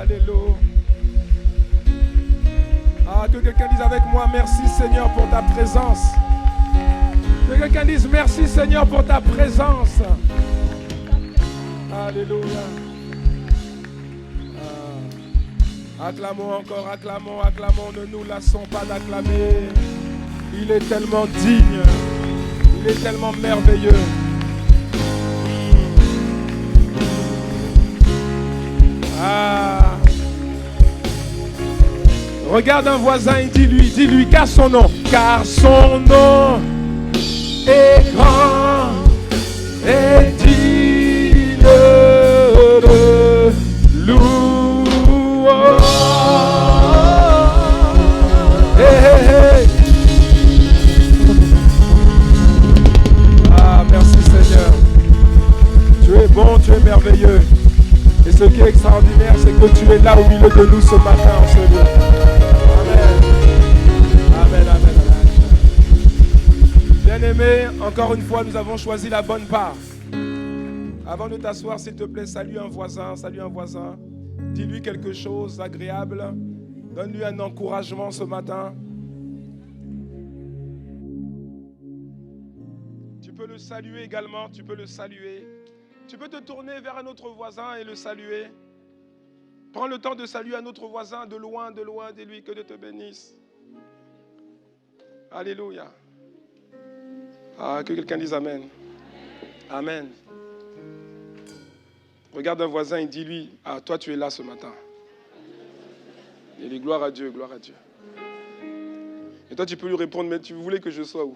Alléluia. Ah, que quelqu'un dise avec moi, merci Seigneur pour ta présence. Que quelqu'un dise merci Seigneur pour ta présence. Alléluia. Acclamons encore, acclamons, acclamons, ne nous lassons pas d'acclamer. Il est tellement digne, il est tellement merveilleux. Ah. Regarde un voisin et dis-lui, car son nom est grand et digne de louange. Hey, hey, hey. Ah, merci Seigneur. Tu es bon, tu es merveilleux. Et ce qui est extraordinaire, c'est que tu es là au milieu de nous ce matin en ce lieu. Amen. Amen, amen, amen. Bien-aimés, encore une fois, nous avons choisi la bonne part. Avant de t'asseoir, s'il te plaît, salue un voisin, salue un voisin. Dis-lui quelque chose d'agréable. Donne-lui un encouragement ce matin. Tu peux le saluer également, tu peux le saluer. Tu peux te tourner vers un autre voisin et le saluer. Prends le temps de saluer un autre voisin de loin, dis-lui que Dieu te bénisse. Alléluia. Ah, que quelqu'un dise Amen. Amen. Regarde un voisin et dis-lui, ah, toi tu es là ce matin. Et dis gloire à Dieu, gloire à Dieu. Et toi tu peux lui répondre, mais tu voulais que je sois où?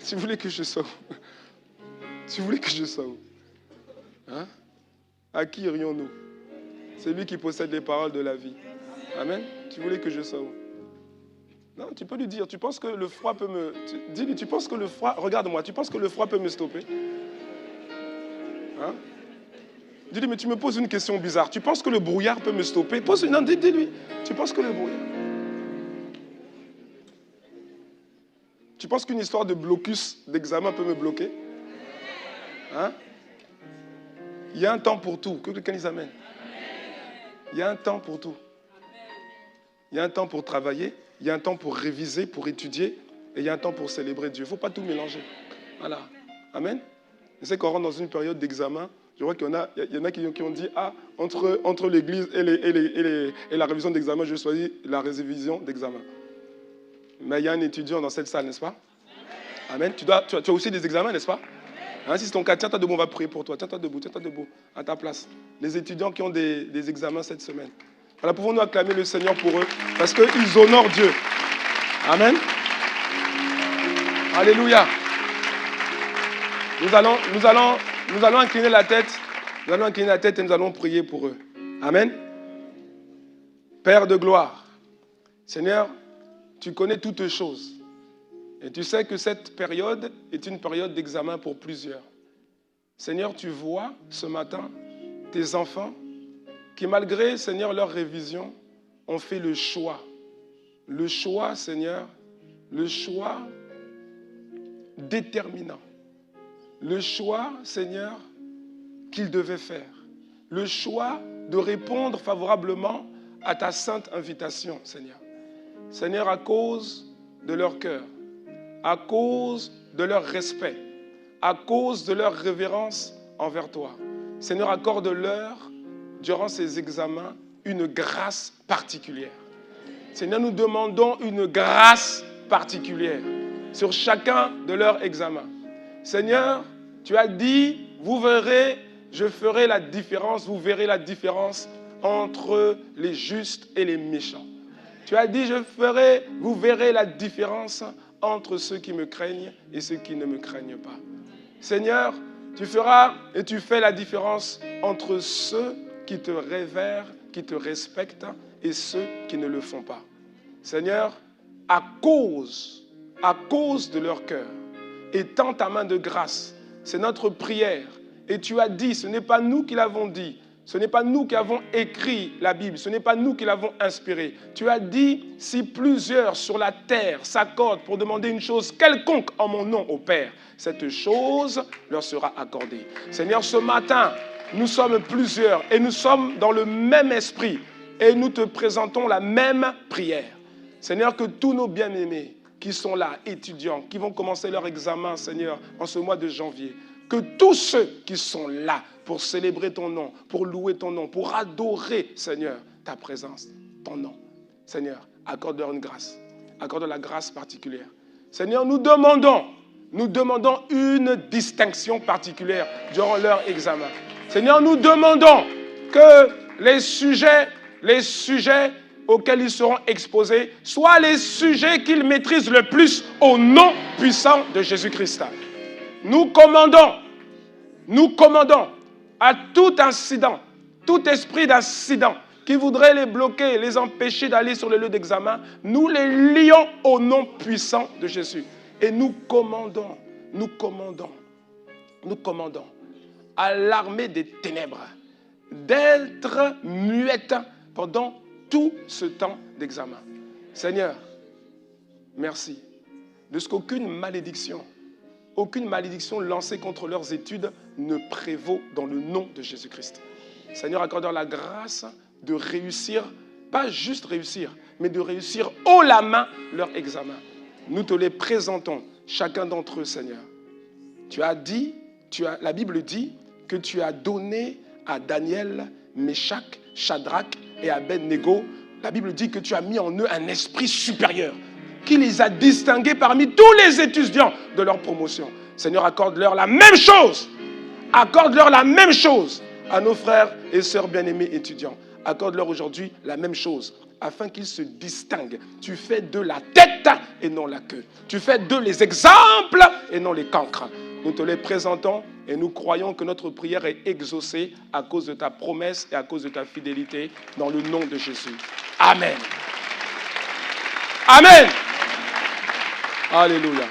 Tu voulais que je sois où? Tu voulais que je sois où? Hein? À qui irions-nous? C'est lui qui possède les paroles de la vie. Amen. Tu voulais que je sois où? Non, tu peux lui dire, tu penses que le froid peut me... Dis-lui, tu penses que le froid... Regarde-moi, tu penses que le froid peut me stopper? Hein? Dis-lui, mais tu me poses une question bizarre. Tu penses que le brouillard peut me stopper? Non, dis-lui. Tu penses que le brouillard... Tu penses qu'une histoire de blocus d'examen peut me bloquer? Hein? Il y a un temps pour tout. Que quelqu'un dise Amen. Il y a un temps pour tout. Il y a un temps pour travailler, il y a un temps pour réviser, pour étudier, et il y a un temps pour célébrer Dieu. Il ne faut pas tout mélanger. Voilà. Amen. Je sais qu'on rentre dans une période d'examen. Je vois qu'il y en a qui ont dit, ah, entre l'église et la révision d'examen, je choisis la révision d'examen. Mais il y a un étudiant dans cette salle, n'est-ce pas? Amen. Tu as aussi des examens, n'est-ce pas? Hein, si c'est ton cas, tiens-toi debout, on va prier pour toi. Tiens-toi debout, à ta place. Les étudiants qui ont des examens cette semaine. Alors pouvons-nous acclamer le Seigneur pour eux, parce qu'ils honorent Dieu. Amen. Alléluia. Nous allons incliner la tête. Nous allons incliner la tête et nous allons prier pour eux. Amen. Père de gloire, Seigneur, tu connais toutes choses. Et tu sais que cette période est une période d'examen pour plusieurs. Seigneur, tu vois ce matin tes enfants qui, malgré, Seigneur, leur révision, ont fait le choix. Le choix, Seigneur, le choix déterminant. Le choix, Seigneur, qu'ils devaient faire. Le choix de répondre favorablement à ta sainte invitation, Seigneur. Seigneur, à cause de leur cœur, à cause de leur respect, à cause de leur révérence envers toi. Seigneur, accorde-leur, durant ces examens, une grâce particulière. Seigneur, nous demandons une grâce particulière sur chacun de leurs examens. Seigneur, tu as dit, vous verrez, je ferai la différence, vous verrez la différence entre les justes et les méchants. Tu as dit, vous verrez la différence entre ceux qui me craignent et ceux qui ne me craignent pas. Seigneur, tu feras et tu fais la différence entre ceux qui te révèrent, qui te respectent et ceux qui ne le font pas. Seigneur, à cause de leur cœur, étends ta main de grâce. C'est notre prière. Et tu as dit, ce n'est pas nous qui l'avons dit, ce n'est pas nous qui avons écrit la Bible, ce n'est pas nous qui l'avons inspirée. Tu as dit, si plusieurs sur la terre s'accordent pour demander une chose quelconque en mon nom au Père, cette chose leur sera accordée. Seigneur, ce matin, nous sommes plusieurs et nous sommes dans le même esprit et nous te présentons la même prière. Seigneur, que tous nos bien-aimés qui sont là, étudiants, qui vont commencer leur examen, Seigneur, en ce mois de janvier, que tous ceux qui sont là pour célébrer ton nom, pour louer ton nom, pour adorer, Seigneur, ta présence, ton nom, Seigneur, accorde-leur une grâce, accorde la grâce particulière. Seigneur, nous demandons une distinction particulière durant leur examen. Seigneur, nous demandons que les sujets auxquels ils seront exposés soient les sujets qu'ils maîtrisent le plus au nom puissant de Jésus-Christ. Nous commandons à tout incident, tout esprit d'incident qui voudrait les bloquer, les empêcher d'aller sur le lieu d'examen, nous les lions au nom puissant de Jésus. Et nous commandons à l'armée des ténèbres d'être muette pendant tout ce temps d'examen. Seigneur, merci de ce qu'aucune malédiction lancée contre leurs études ne prévaut dans le nom de Jésus-Christ. Seigneur, accorde-leur la grâce de réussir, pas juste réussir, mais de réussir haut la main leur examen. Nous te les présentons, chacun d'entre eux, Seigneur. La Bible dit que tu as donné à Daniel, Méshach, Shadrach et Abed-Nego, la Bible dit que tu as mis en eux un esprit supérieur, qui les a distingués parmi tous les étudiants de leur promotion. Seigneur, accorde-leur la même chose. Accorde-leur la même chose à nos frères et sœurs bien-aimés étudiants. Accorde-leur aujourd'hui la même chose, afin qu'ils se distinguent. Tu fais d'eux la tête et non la queue. Tu fais d'eux les exemples et non les cancres. Nous te les présentons et nous croyons que notre prière est exaucée à cause de ta promesse et à cause de ta fidélité dans le nom de Jésus. Amen. Amen. Alléluia.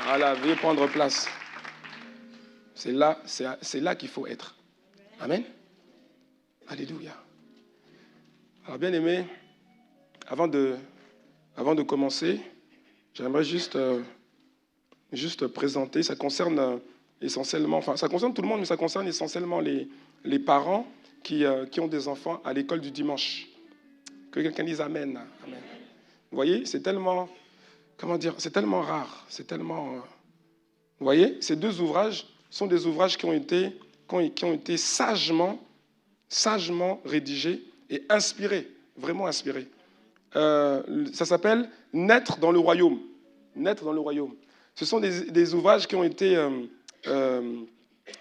Voilà, veuillez prendre place. C'est là qu'il faut être. Amen. Alléluia. Alors, bien aimé, avant de commencer, j'aimerais juste présenter, ça concerne essentiellement, enfin ça concerne tout le monde, mais ça concerne essentiellement les parents qui ont des enfants à l'école du dimanche. Que quelqu'un dise Amen. Amen. Vous voyez, c'est tellement, c'est tellement rare, c'est tellement... vous voyez, ces deux ouvrages sont des ouvrages qui ont été sagement rédigés et inspirés, vraiment inspirés. Ça s'appelle « Naître dans le royaume ». Naître dans le royaume. Ce sont des ouvrages qui ont été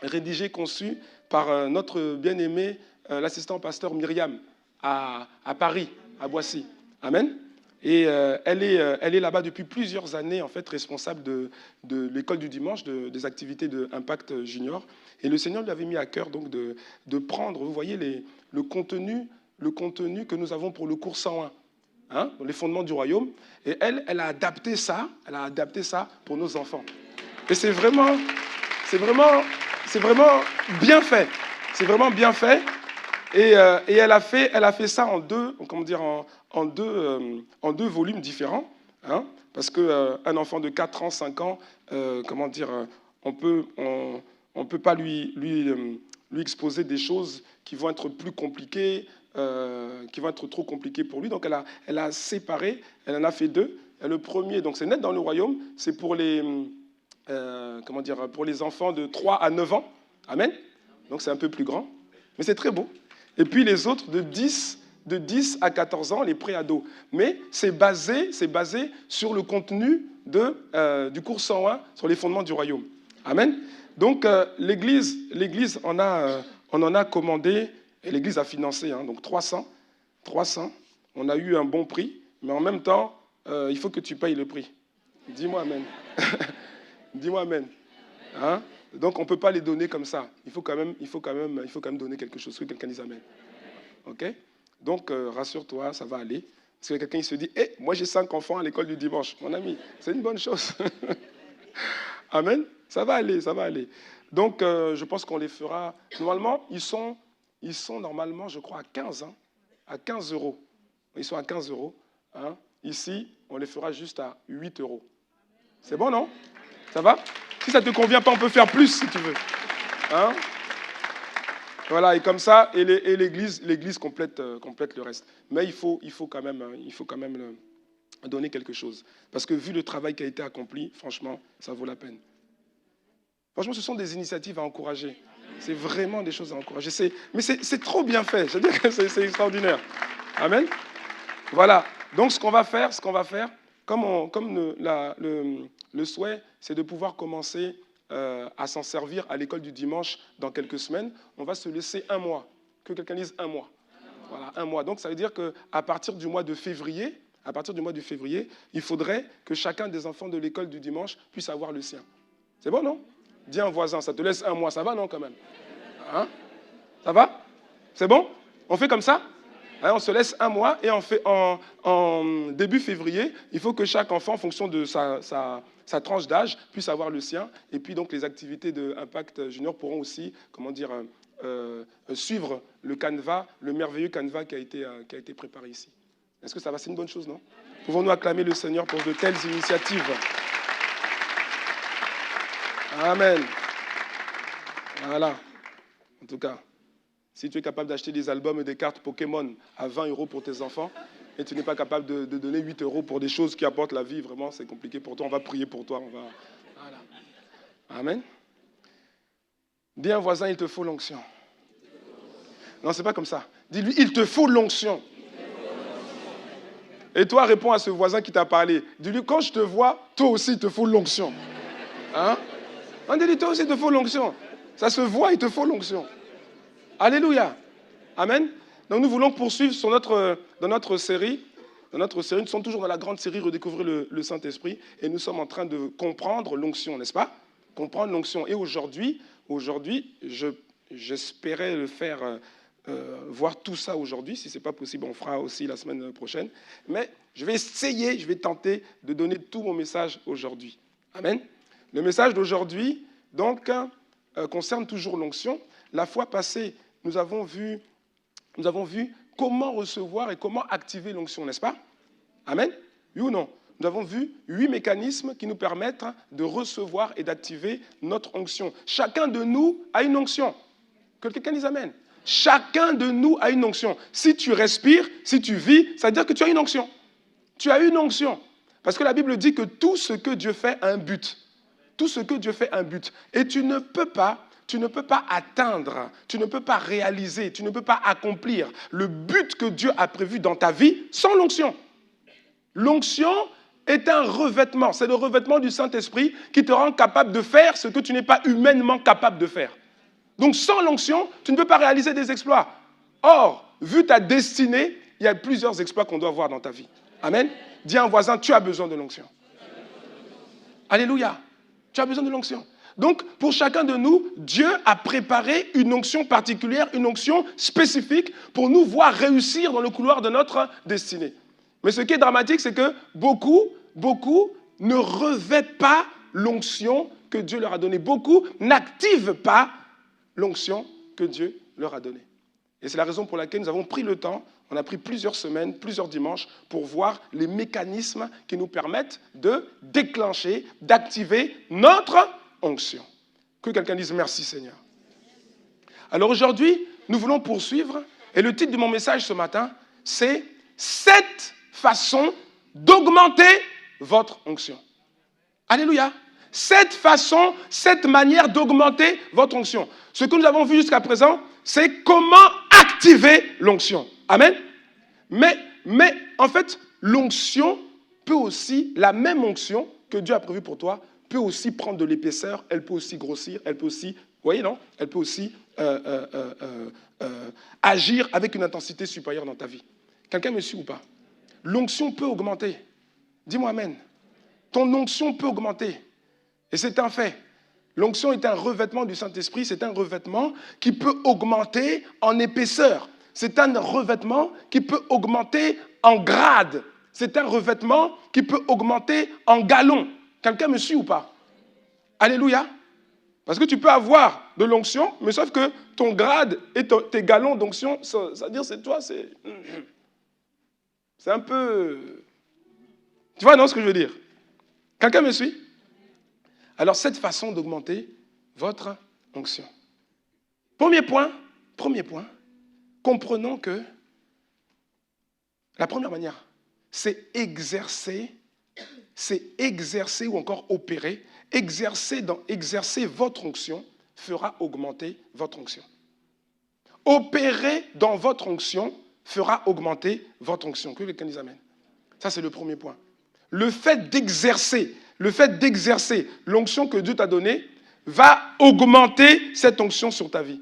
rédigés, conçus par notre bien-aimé, l'assistant pasteur Myriam, à Paris, à Boissy. Amen. Et elle est là-bas depuis plusieurs années, en fait, responsable de l'école du dimanche, des activités de Impact Junior. Et le Seigneur lui avait mis à cœur donc de prendre, vous voyez, le contenu que nous avons pour le cours 101, hein, les fondements du royaume. Et elle a adapté ça pour nos enfants. Et c'est vraiment bien fait. C'est vraiment bien fait. Et elle a fait ça en deux volumes différents, hein, parce qu'un enfant de 4 ans, 5 ans, on peut pas lui exposer des choses qui vont être plus compliquées, qui vont être trop compliquées pour lui. Donc elle a séparé, elle en a fait 2. Et le premier, donc c'est Naître dans le royaume, c'est pour les enfants de 3 à 9 ans. Amen. Donc c'est un peu plus grand, mais c'est très beau. Et puis les autres de 10 à 14 ans, les pré-ados. Mais c'est basé sur le contenu du cours 101 sur les fondements du royaume. Amen. Donc l'Église on en a commandé, et l'Église a financé, hein, donc 300. On a eu un bon prix, mais en même temps, il faut que tu payes le prix. Dis-moi Amen. Dis-moi Amen. Hein? Donc, on ne peut pas les donner comme ça. Il faut quand même donner quelque chose. Que quelqu'un dise Amen. OK? Donc, rassure-toi, ça va aller. Parce que quelqu'un il se dit, moi j'ai 5 enfants à l'école du dimanche. Mon ami, c'est une bonne chose. Amen. Ça va aller. Donc, je pense qu'on les fera. Normalement, ils sont normalement, je crois, à 15, hein, à 15 euros. Ils sont à 15 euros. Hein. Ici, on les fera juste à 8 euros. C'est bon, non? Ça va? Si ça ne te convient pas, on peut faire plus si tu veux. Hein? Voilà, et comme ça, et l'Église complète le reste. Mais il faut quand même donner quelque chose. Parce que vu le travail qui a été accompli, franchement, ça vaut la peine. Franchement, ce sont des initiatives à encourager. C'est vraiment des choses à encourager. Mais c'est trop bien fait. Je veux dire que c'est extraordinaire. Amen. Voilà. Donc, ce qu'on va faire, comme le souhait, c'est de pouvoir commencer à s'en servir à l'école du dimanche dans quelques semaines. On va se laisser un mois. Que quelqu'un dise un mois. Voilà, un mois. Donc, ça veut dire qu'à partir du mois de février, il faudrait que chacun des enfants de l'école du dimanche puisse avoir le sien. C'est bon, non? Dis à un voisin, ça te laisse un mois. Ça va, non, quand même? Hein? Ça va? C'est bon? On fait comme ça? Hein, on se laisse un mois et on fait en début février, il faut que chaque enfant, en fonction de sa tranche d'âge, puisse avoir le sien. Et puis, donc, les activités de Impact Junior pourront aussi, suivre le canevas, le merveilleux canevas qui a été préparé ici. Est-ce que ça va? C'est une bonne chose, non? Pouvons-nous acclamer le Seigneur pour de telles initiatives? Amen. Voilà. En tout cas, si tu es capable d'acheter des albums et des cartes Pokémon à 20 € pour tes enfants, et tu n'es pas capable de donner 8 € pour des choses qui apportent la vie, vraiment, c'est compliqué pour toi. On va prier pour toi. Voilà. Amen. Dis à un voisin, il te faut l'onction. Non, c'est pas comme ça. Dis-lui, il te faut l'onction. Et toi, réponds à ce voisin qui t'a parlé. Dis-lui, quand je te vois, toi aussi, il te faut l'onction. Hein? On dit, toi aussi, il te faut l'onction. Ça se voit, il te faut l'onction. Alléluia. Amen. Donc nous voulons poursuivre dans notre série. Nous sommes toujours dans la grande série Redécouvrir le Saint-Esprit. Et nous sommes en train de comprendre l'onction, n'est-ce pas? Comprendre l'onction. Et aujourd'hui, j'espérais le faire, voir tout ça aujourd'hui. Si ce n'est pas possible, on fera aussi la semaine prochaine. Mais je vais tenter de donner tout mon message aujourd'hui. Amen. Le message d'aujourd'hui, donc, concerne toujours l'onction. La fois passée, nous avons vu comment recevoir et comment activer l'onction, n'est-ce pas? Amen? Oui ou non? Nous avons vu 8 mécanismes qui nous permettent de recevoir et d'activer notre onction. Chacun de nous a une onction. Que quelqu'un dise amen. Chacun de nous a une onction. Si tu respires, si tu vis, ça veut dire que tu as une onction. Tu as une onction. Parce que la Bible dit que tout ce que Dieu fait a un but. Tout ce que Dieu fait a un but. Et tu ne peux pas atteindre, tu ne peux pas réaliser, tu ne peux pas accomplir le but que Dieu a prévu dans ta vie sans l'onction. L'onction est un revêtement. C'est le revêtement du Saint-Esprit qui te rend capable de faire ce que tu n'es pas humainement capable de faire. Donc sans l'onction, tu ne peux pas réaliser des exploits. Or, vu ta destinée, il y a plusieurs exploits qu'on doit voir dans ta vie. Amen. Dis à un voisin, tu as besoin de l'onction. Alléluia. Tu as besoin de l'onction. Donc, pour chacun de nous, Dieu a préparé une onction particulière, une onction spécifique pour nous voir réussir dans le couloir de notre destinée. Mais ce qui est dramatique, c'est que beaucoup ne revêtent pas l'onction que Dieu leur a donnée. Beaucoup n'activent pas l'onction que Dieu leur a donnée. Et c'est la raison pour laquelle nous avons pris le temps, on a pris plusieurs semaines, plusieurs dimanches, pour voir les mécanismes qui nous permettent de déclencher, d'activer notre onction. Que quelqu'un dise merci Seigneur. Alors aujourd'hui, nous voulons poursuivre, et le titre de mon message ce matin, c'est « 7 façons d'augmenter votre onction ». Alléluia. 7 façons, 7 manières d'augmenter votre onction. Ce que nous avons vu jusqu'à présent, c'est comment activer l'onction. Amen. Mais en fait, l'onction peut aussi, la même onction que Dieu a prévue pour toi, peut aussi prendre de l'épaisseur, elle peut aussi grossir, elle peut aussi, vous voyez non? Elle peut aussi agir avec une intensité supérieure dans ta vie. Quelqu'un me suit ou pas? L'onction peut augmenter. Dis-moi amen. Ton onction peut augmenter. Et c'est un fait. L'onction est un revêtement du Saint-Esprit, c'est un revêtement qui peut augmenter en épaisseur. C'est un revêtement qui peut augmenter en grade. C'est un revêtement qui peut augmenter en galon. Quelqu'un me suit ou pas? Alléluia. Parce que tu peux avoir de l'onction, mais sauf que ton grade et tes galons d'onction, c'est-à-dire c'est toi, c'est un peu... Tu vois non ce que je veux dire? Quelqu'un me suit? Alors, cette façon d'augmenter votre onction. Premier point, Premier point, comprenons que la première manière, c'est exercer ou encore opérer. Exercer votre onction fera augmenter votre onction. Opérer dans votre onction fera augmenter votre onction. Que quelqu'un dise amen. Ça, c'est le premier point. Le fait d'exercer l'onction que Dieu t'a donnée va augmenter cette onction sur ta vie.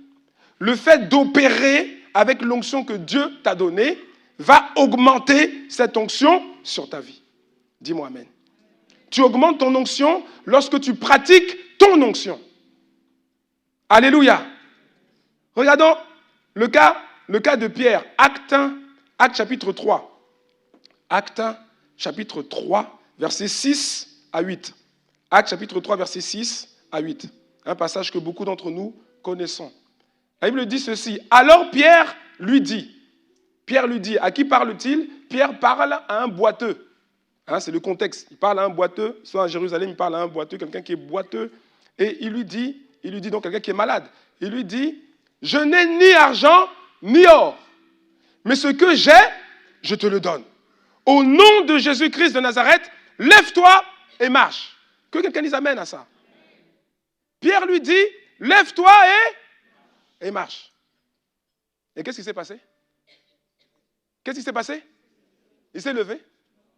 Le fait d'opérer avec l'onction que Dieu t'a donnée va augmenter cette onction sur ta vie. Dis-moi amen. Tu augmentes ton onction lorsque tu pratiques ton onction. Alléluia. Regardons le cas de Pierre. Acte chapitre 3. Acte chapitre 3, versets 6 à 8. Acte chapitre 3, versets 6 à 8. Un passage que beaucoup d'entre nous connaissons. La Bible dit ceci. Alors Pierre lui dit, à qui parle-t-il? Pierre parle à un boiteux. C'est le contexte. Il parle à un boiteux, soit à Jérusalem, il parle à un boiteux, quelqu'un qui est boiteux. Et il lui dit donc quelqu'un qui est malade. Il lui dit, je n'ai ni argent ni or, mais ce que j'ai, je te le donne. Au nom de Jésus-Christ de Nazareth, lève-toi et marche. Que quelqu'un dise amen à ça. Pierre lui dit, lève-toi et marche. Et qu'est-ce qui s'est passé? Qu'est-ce qui s'est passé? Il s'est levé.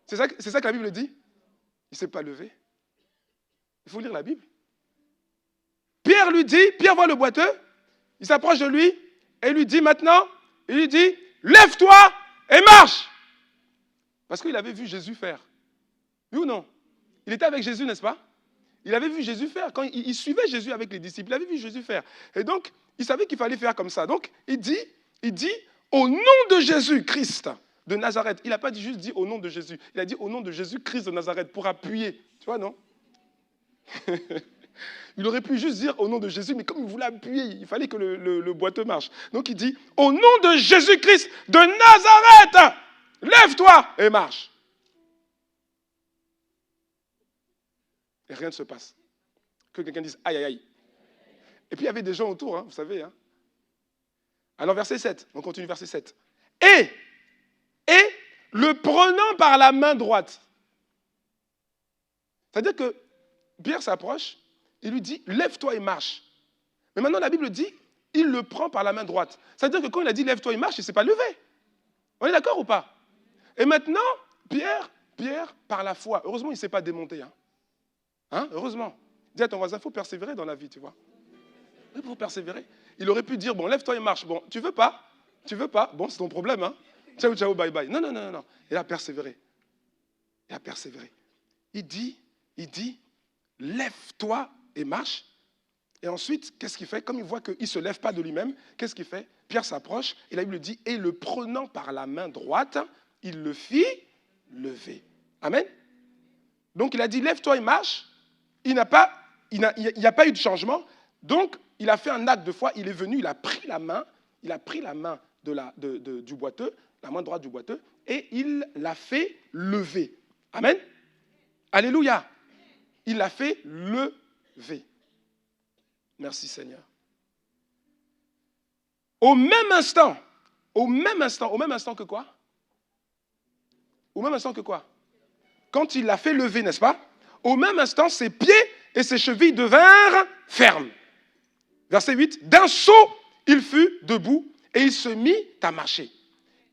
C'est ça que la Bible dit. Il ne s'est pas levé. Il faut lire la Bible. Pierre voit le boiteux, il s'approche de lui et lui dit maintenant, lève-toi et marche. Parce qu'il avait vu Jésus faire. Oui ou non? Il était avec Jésus, n'est-ce pas? Il avait vu Jésus faire. Quand il suivait Jésus avec les disciples, il avait vu Jésus faire. Et donc, il savait qu'il fallait faire comme ça. Donc, il dit, au nom de Jésus-Christ de Nazareth. Il n'a pas juste dit au nom de Jésus. Il a dit au nom de Jésus-Christ de Nazareth pour appuyer. Tu vois, non? Il aurait pu juste dire au nom de Jésus, mais comme il voulait appuyer, il fallait que le boiteux marche. Donc il dit, au nom de Jésus-Christ de Nazareth, lève-toi et marche. Et rien ne se passe. Que quelqu'un dise, aïe, aïe, aïe. Et puis il y avait des gens autour, vous savez. Alors verset 7, on continue verset 7. Et le prenant par la main droite. C'est-à-dire que Pierre s'approche, il lui dit, lève-toi et marche. Mais maintenant, la Bible dit, il le prend par la main droite. C'est-à-dire que quand il a dit, lève-toi et marche, il ne s'est pas levé. On est d'accord ou pas? Et maintenant, Pierre, par la foi, heureusement, il ne s'est pas démonté. Heureusement. Dis à ton voisin, il faut persévérer dans la vie, tu vois. Il faut persévérer. Il aurait pu dire, bon, lève-toi et marche. Bon, tu veux pas? Bon, c'est ton problème, Ciao, ciao, bye, bye. Non. Il a persévéré. Il dit, lève-toi et marche. Et ensuite, qu'est-ce qu'il fait? Comme il voit qu'il ne se lève pas de lui-même, qu'est-ce qu'il fait? Pierre s'approche, et la Bible dit, et le prenant par la main droite, il le fit lever. Amen. Donc il a dit, lève-toi et marche. Il n'y a pas eu de changement. Donc, il a fait un acte de foi. Il est venu, il a pris la main du boiteux, la main droite du boiteux, et il l'a fait lever. Amen. Alléluia. Il l'a fait lever. Merci Seigneur. Au même instant que quoi? Au même instant que quoi? Quand il l'a fait lever, n'est-ce pas? Au même instant, ses pieds et ses chevilles devinrent fermes. Verset 8. D'un saut, il fut debout et il se mit à marcher.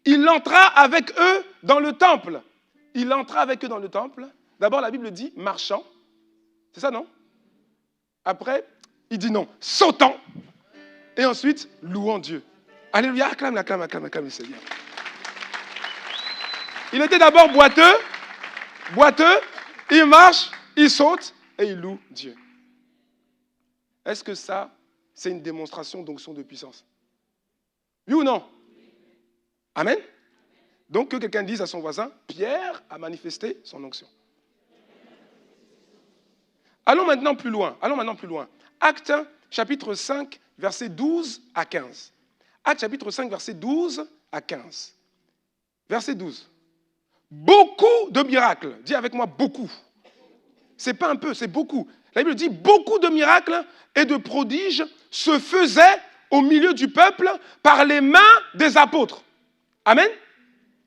Il entra avec eux dans le temple. D'abord, la Bible dit marchant. C'est ça, non? Après, il dit non, sautant. Et ensuite, louant Dieu. Alléluia, acclame le Seigneur. Il était d'abord boiteux, il marche, il saute et il loue Dieu. Est-ce que ça, c'est une démonstration d'onction de puissance? Oui ou non? Amen. Donc que quelqu'un dise à son voisin, Pierre a manifesté son onction. Allons maintenant plus loin. Actes chapitre 5, versets 12 à 15. Actes chapitre 5, versets 12 à 15. Verset 12. Beaucoup de miracles. Dis avec moi, beaucoup. C'est pas un peu, c'est beaucoup. La Bible dit, beaucoup de miracles et de prodiges se faisaient au milieu du peuple par les mains des apôtres. Amen.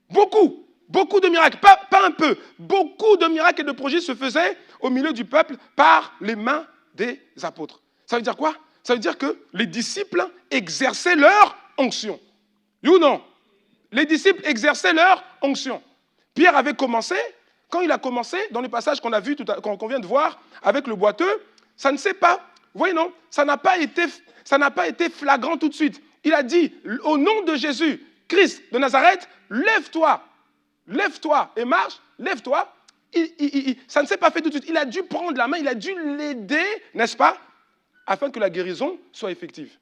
Beaucoup de miracles, pas un peu. Beaucoup de miracles et de prodiges se faisaient au milieu du peuple par les mains des apôtres. Ça veut dire quoi? Ça veut dire que les disciples exerçaient leur onction. Oui ou non? Les disciples exerçaient leur onction. Pierre avait commencé, quand il a commencé, dans le passage qu'on a vu, qu'on vient de voir, avec le boiteux, ça ne s'est pas, vous voyez non, ça n'a pas été flagrant tout de suite. Il a dit, au nom de Jésus, Christ de Nazareth, lève-toi et marche, lève-toi. Ça ne s'est pas fait tout de suite. Il a dû prendre la main, il a dû l'aider, n'est-ce pas, afin que la guérison soit effective.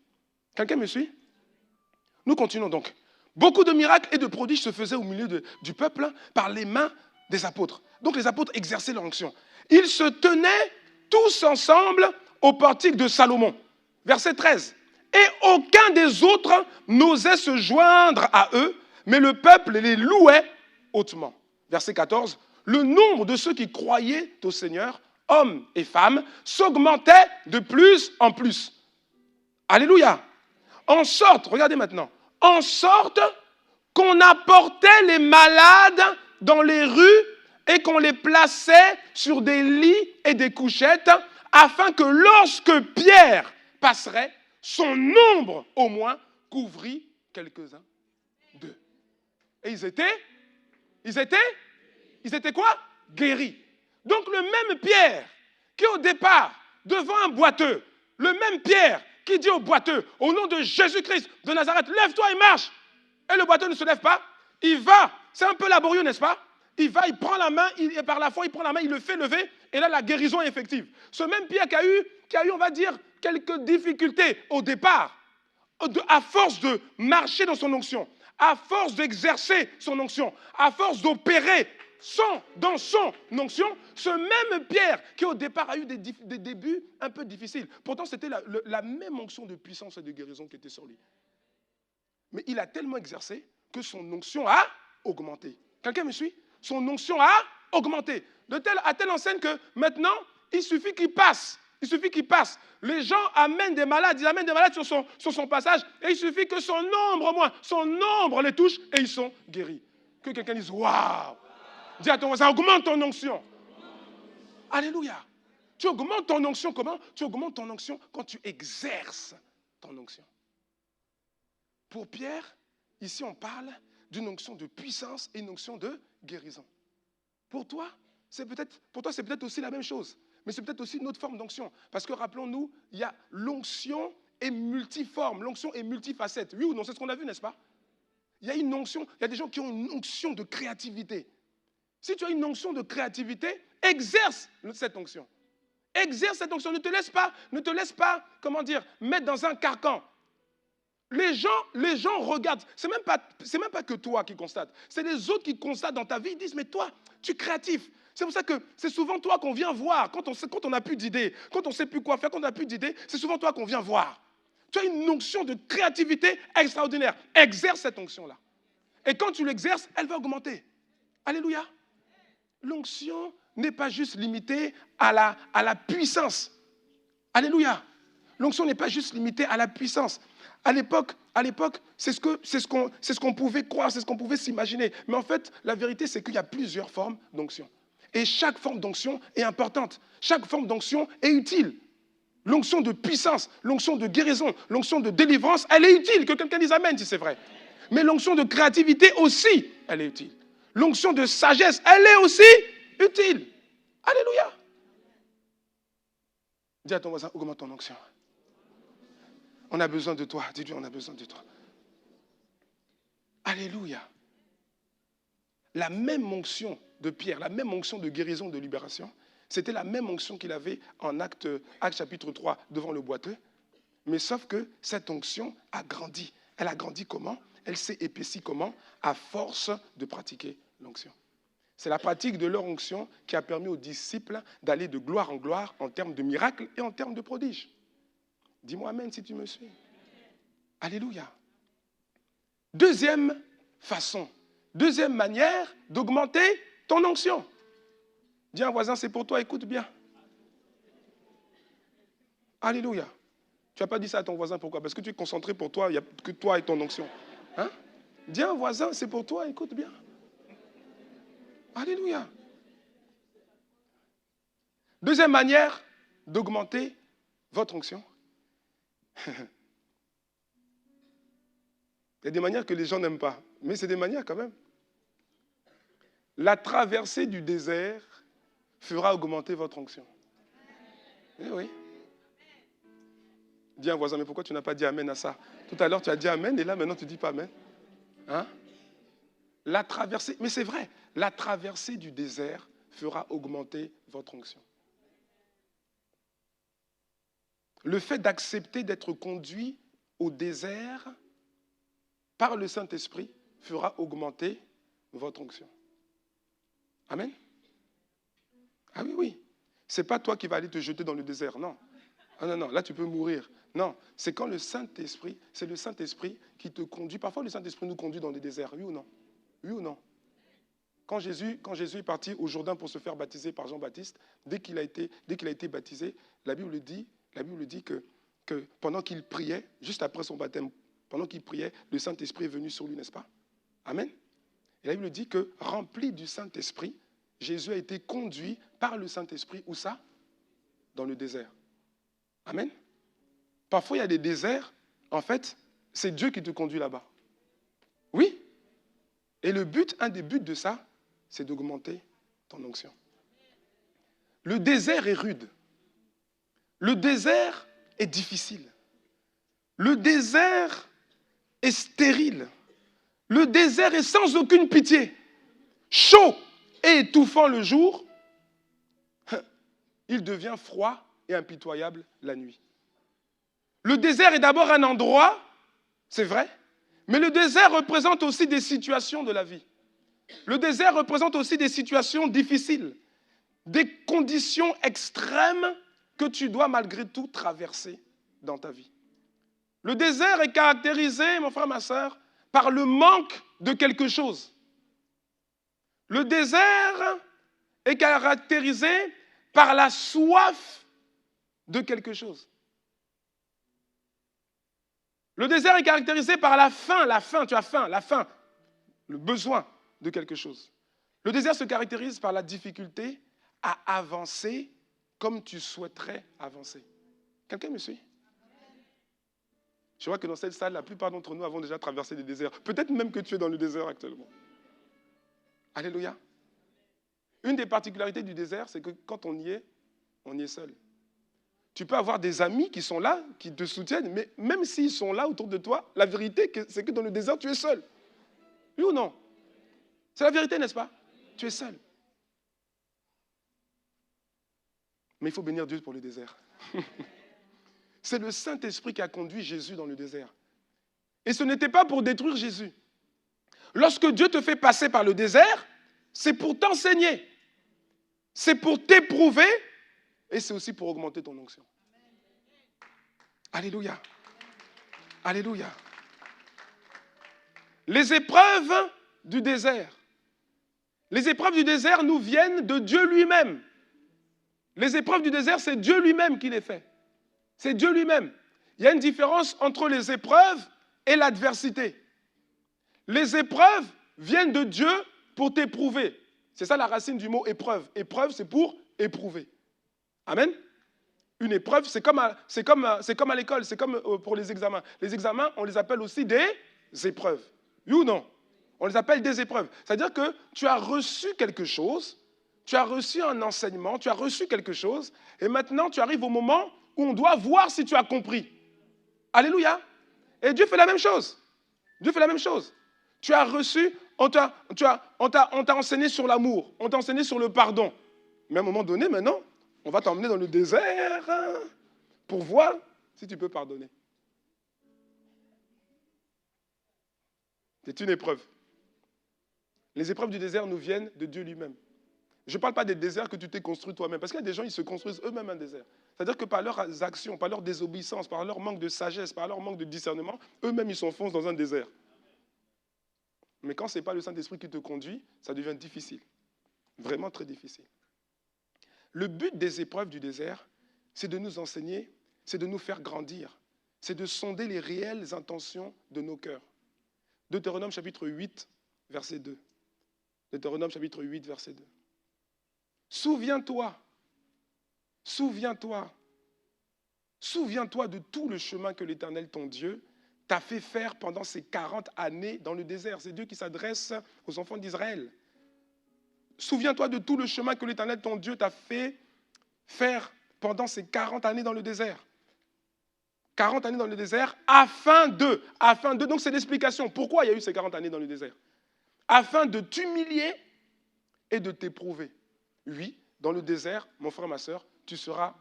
Quelqu'un me suit? Nous continuons donc. Beaucoup de miracles et de prodiges se faisaient au milieu du peuple par les mains des apôtres. Donc les apôtres exerçaient leur onction. Ils se tenaient tous ensemble au portique de Salomon. Verset 13. Et aucun des autres n'osait se joindre à eux, mais le peuple les louait hautement. Verset 14. Le nombre de ceux qui croyaient au Seigneur, hommes et femmes, s'augmentait de plus en plus. Alléluia. En sorte, regardez maintenant, en sorte qu'on apportait les malades dans les rues et qu'on les plaçait sur des lits et des couchettes afin que lorsque Pierre passerait, son ombre au moins couvrit quelques-uns d'eux. Et ils étaient quoi? Guéris. Donc le même Pierre qui au départ, devant un boiteux, le même Pierre qui dit au boiteux, au nom de Jésus-Christ de Nazareth, lève-toi et marche. Et le boiteux ne se lève pas. Il va, c'est un peu laborieux, n'est-ce pas? Il va, il prend la main, et par la foi, il prend la main, il le fait lever, et là, la guérison est effective. Ce même Pierre qui a eu, on va dire, quelques difficultés au départ, à force de marcher dans son onction, à force d'exercer son onction, à force d'opérer dans son onction, ce même Pierre qui au départ a eu des débuts un peu difficiles. Pourtant, c'était la même onction de puissance et de guérison qui était sur lui. Mais il a tellement exercé que son onction a augmenté. Quelqu'un me suit? Son onction a augmenté. À telle enseigne que maintenant, il suffit qu'il passe. Les gens amènent des malades, ils amènent des malades sur son passage, et il suffit que son ombre les touche, et ils sont guéris. Que quelqu'un dise, waouh! Dis à ton voisin, augmente ton onction. Alléluia. Tu augmentes ton onction comment? Tu augmentes ton onction quand tu exerces ton onction. Pour Pierre, ici on parle d'une onction de puissance et une onction de guérison. Pour toi, c'est peut-être aussi la même chose, mais c'est peut-être aussi une autre forme d'onction. Parce que rappelons-nous, il y a l'onction est multiforme, l'onction est multifacette. Oui ou non, c'est ce qu'on a vu, n'est-ce pas? Il y a une onction, il y a des gens qui ont une onction de créativité. Si tu as une onction de créativité, exerce cette onction. Exerce cette onction, ne te laisse pas, comment dire, mettre dans un carcan. Les gens regardent, c'est même pas que toi qui constates, c'est les autres qui constatent dans ta vie, ils disent, mais toi, tu es créatif. C'est pour ça que c'est souvent toi qu'on vient voir, quand on n'a plus d'idées, quand on ne sait plus quoi faire, quand on n'a plus d'idées, c'est souvent toi qu'on vient voir. Tu as une onction de créativité extraordinaire. Exerce cette onction-là. Et quand tu l'exerces, elle va augmenter. Alléluia. L'onction n'est pas juste limitée à la puissance. Alléluia. L'onction n'est pas juste limitée à la puissance. À l'époque, c'est ce qu'on pouvait croire, c'est ce qu'on pouvait s'imaginer. Mais en fait, la vérité, c'est qu'il y a plusieurs formes d'onction. Et chaque forme d'onction est importante. Chaque forme d'onction est utile. L'onction de puissance, l'onction de guérison, l'onction de délivrance, elle est utile. Que quelqu'un dise amen si c'est vrai. Mais l'onction de créativité aussi, elle est utile. L'onction de sagesse, elle est aussi utile. Alléluia. Dis à ton voisin, augmente ton onction. On a besoin de toi. Dis-lui, on a besoin de toi. Alléluia. La même onction de Pierre, la même onction de guérison, de libération, c'était la même onction qu'il avait en Actes chapitre 3 devant le boiteux. Mais sauf que cette onction a grandi. Elle a grandi comment? Elle s'est épaissie comment? À force de pratiquer l'onction. C'est la pratique de leur onction qui a permis aux disciples d'aller de gloire en gloire en termes de miracles et en termes de prodiges. Dis-moi amen si tu me suis. Alléluia. Deuxième façon, deuxième manière d'augmenter ton onction. Dis à un voisin, c'est pour toi, écoute bien. Alléluia. Tu n'as pas dit ça à ton voisin, pourquoi? Parce que tu es concentré pour toi, il n'y a que toi et ton onction. Hein? Dis à un voisin, c'est pour toi, écoute bien. Alléluia. Deuxième manière d'augmenter votre onction. Il y a des manières que les gens n'aiment pas, mais c'est des manières quand même. La traversée du désert fera augmenter votre onction. Eh oui. Dis à un voisin, mais pourquoi tu n'as pas dit amen à ça? Tout à l'heure, tu as dit amen et là, maintenant, tu ne dis pas amen. Hein? La traversée, mais c'est vrai, la traversée du désert fera augmenter votre onction. Le fait d'accepter d'être conduit au désert par le Saint-Esprit fera augmenter votre onction. Amen. Ah oui, oui. Ce n'est pas toi qui vas aller te jeter dans le désert, non. Ah non, non, là tu peux mourir. Non, c'est quand le Saint-Esprit, c'est le Saint-Esprit qui te conduit. Parfois le Saint-Esprit nous conduit dans le désert, oui ou non? Oui ou non? Quand Jésus est parti au Jourdain pour se faire baptiser par Jean-Baptiste, dès qu'il a été baptisé, la Bible dit que pendant qu'il priait, juste après son baptême, pendant qu'il priait, le Saint-Esprit est venu sur lui, n'est-ce pas? Amen. Et la Bible dit que, rempli du Saint-Esprit, Jésus a été conduit par le Saint-Esprit, où ça? Dans le désert. Amen. Parfois, il y a des déserts, en fait, c'est Dieu qui te conduit là-bas. Oui. Et un des buts de ça, c'est d'augmenter ton onction. Le désert est rude. Le désert est difficile. Le désert est stérile. Le désert est sans aucune pitié. Chaud et étouffant le jour, il devient froid et impitoyable la nuit. Le désert est d'abord un endroit, c'est vrai, mais le désert représente aussi des situations de la vie. Le désert représente aussi des situations difficiles, des conditions extrêmes que tu dois malgré tout traverser dans ta vie. Le désert est caractérisé, mon frère, ma soeur, par le manque de quelque chose. Le désert est caractérisé par la soif de quelque chose. Le désert est caractérisé par la faim, tu as faim, la faim, le besoin de quelque chose. Le désert se caractérise par la difficulté à avancer comme tu souhaiterais avancer. Quelqu'un me suit? Je vois que dans cette salle, la plupart d'entre nous avons déjà traversé des déserts. Peut-être même que tu es dans le désert actuellement. Alléluia. Une des particularités du désert, c'est que quand on y est seul. Tu peux avoir des amis qui sont là, qui te soutiennent, mais même s'ils sont là autour de toi, la vérité, c'est que dans le désert, tu es seul. Oui ou non? C'est la vérité, n'est-ce pas? Tu es seul. Mais il faut bénir Dieu pour le désert. C'est le Saint-Esprit qui a conduit Jésus dans le désert. Et ce n'était pas pour détruire Jésus. Lorsque Dieu te fait passer par le désert, c'est pour t'enseigner. C'est pour t'éprouver et c'est aussi pour augmenter ton onction. Alléluia. Alléluia. Les épreuves du désert. Les épreuves du désert nous viennent de Dieu lui-même. Les épreuves du désert, c'est Dieu lui-même qui les fait. C'est Dieu lui-même. Il y a une différence entre les épreuves et l'adversité. Les épreuves viennent de Dieu pour t'éprouver. C'est ça la racine du mot épreuve. Épreuve, c'est pour éprouver. Amen. Une épreuve, c'est comme à l'école, c'est comme pour les examens. Les examens, on les appelle aussi des épreuves. Oui ou non? On les appelle des épreuves. C'est-à-dire que tu as reçu quelque chose, tu as reçu un enseignement, tu as reçu quelque chose, et maintenant tu arrives au moment où on doit voir si tu as compris. Alléluia. Et Dieu fait la même chose. Dieu fait la même chose. Tu as reçu, on t'a enseigné sur l'amour, on t'a enseigné sur le pardon. Mais à un moment donné, maintenant, on va t'emmener dans le désert pour voir si tu peux pardonner. C'est une épreuve. Les épreuves du désert nous viennent de Dieu lui-même. Je ne parle pas des déserts que tu t'es construit toi-même, parce qu'il y a des gens, ils se construisent eux-mêmes un désert. C'est-à-dire que par leurs actions, par leur désobéissance, par leur manque de sagesse, par leur manque de discernement, eux-mêmes, ils s'enfoncent dans un désert. Mais quand ce n'est pas le Saint-Esprit qui te conduit, ça devient difficile. Vraiment très difficile. Le but des épreuves du désert, c'est de nous enseigner, c'est de nous faire grandir, c'est de sonder les réelles intentions de nos cœurs. Deutéronome chapitre 8, verset 2. Deutéronome chapitre 8, verset 2. Souviens-toi de tout le chemin que l'Éternel, ton Dieu, t'a fait faire pendant ces 40 années dans le désert. C'est Dieu qui s'adresse aux enfants d'Israël. Souviens-toi de tout le chemin que l'Éternel, ton Dieu, t'a fait faire pendant ces 40 années dans le désert. 40 années dans le désert, afin de, donc c'est l'explication. Pourquoi il y a eu ces 40 années dans le désert? Afin de t'humilier et de t'éprouver. Oui, dans le désert, mon frère, ma soeur, tu seras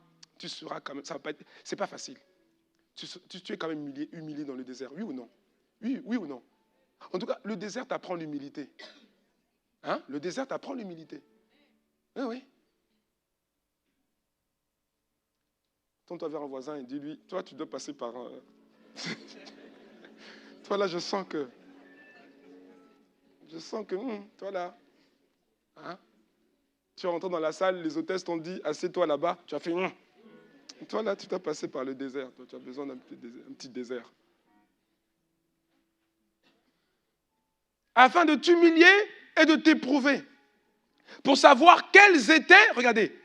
quand même, ça va pas être, c'est pas facile. Tu es quand même humilié dans le désert, oui ou non? Oui ou non? En tout cas, le désert t'apprend l'humilité. Hein? Le désert t'apprend l'humilité. Oui, oui. Tourne-toi vers un voisin et dis-lui, toi, tu dois passer par un... toi, là, je sens que, toi, là, hein? Tu es rentré dans la salle, les hôtesses t'ont dit, assieds-toi là-bas, tu as fait, toi, là, tu dois passer par le désert, toi, tu as besoin d'un petit désert. Afin de t'humilier et de t'éprouver, pour savoir quelles étaient, regardez,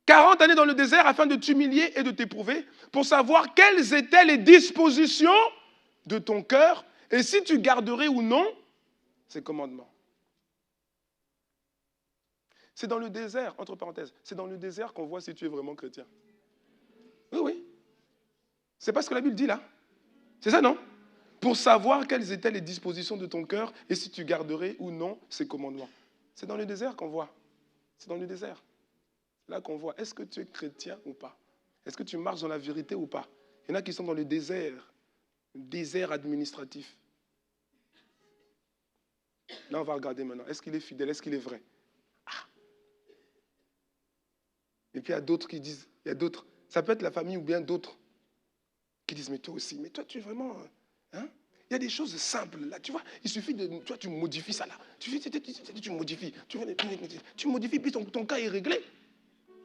40 années dans le désert afin de t'humilier et de t'éprouver, pour savoir quelles étaient les dispositions de ton cœur et si tu garderais ou non ces commandements. C'est dans le désert, entre parenthèses, c'est dans le désert qu'on voit si tu es vraiment chrétien. Oui, oui. C'est pas ce que la Bible dit là. C'est ça, non? Pour savoir quelles étaient les dispositions de ton cœur et si tu garderais ou non ces commandements. C'est dans le désert qu'on voit. C'est dans le désert. Là qu'on voit, est-ce que tu es chrétien ou pas? Est-ce que tu marches dans la vérité ou pas? Il y en a qui sont dans le désert administratif. Là, on va regarder maintenant. Est-ce qu'il est fidèle? Est-ce qu'il est vrai? Ah. Et puis il y a d'autres qui disent, ça peut être la famille ou bien d'autres, qui disent, mais toi aussi, mais toi tu es vraiment... Hein? Il y a des choses simples là, tu vois, il suffit de... Toi tu modifies ça là. Tu modifies. Tu modifies, puis ton cas est réglé.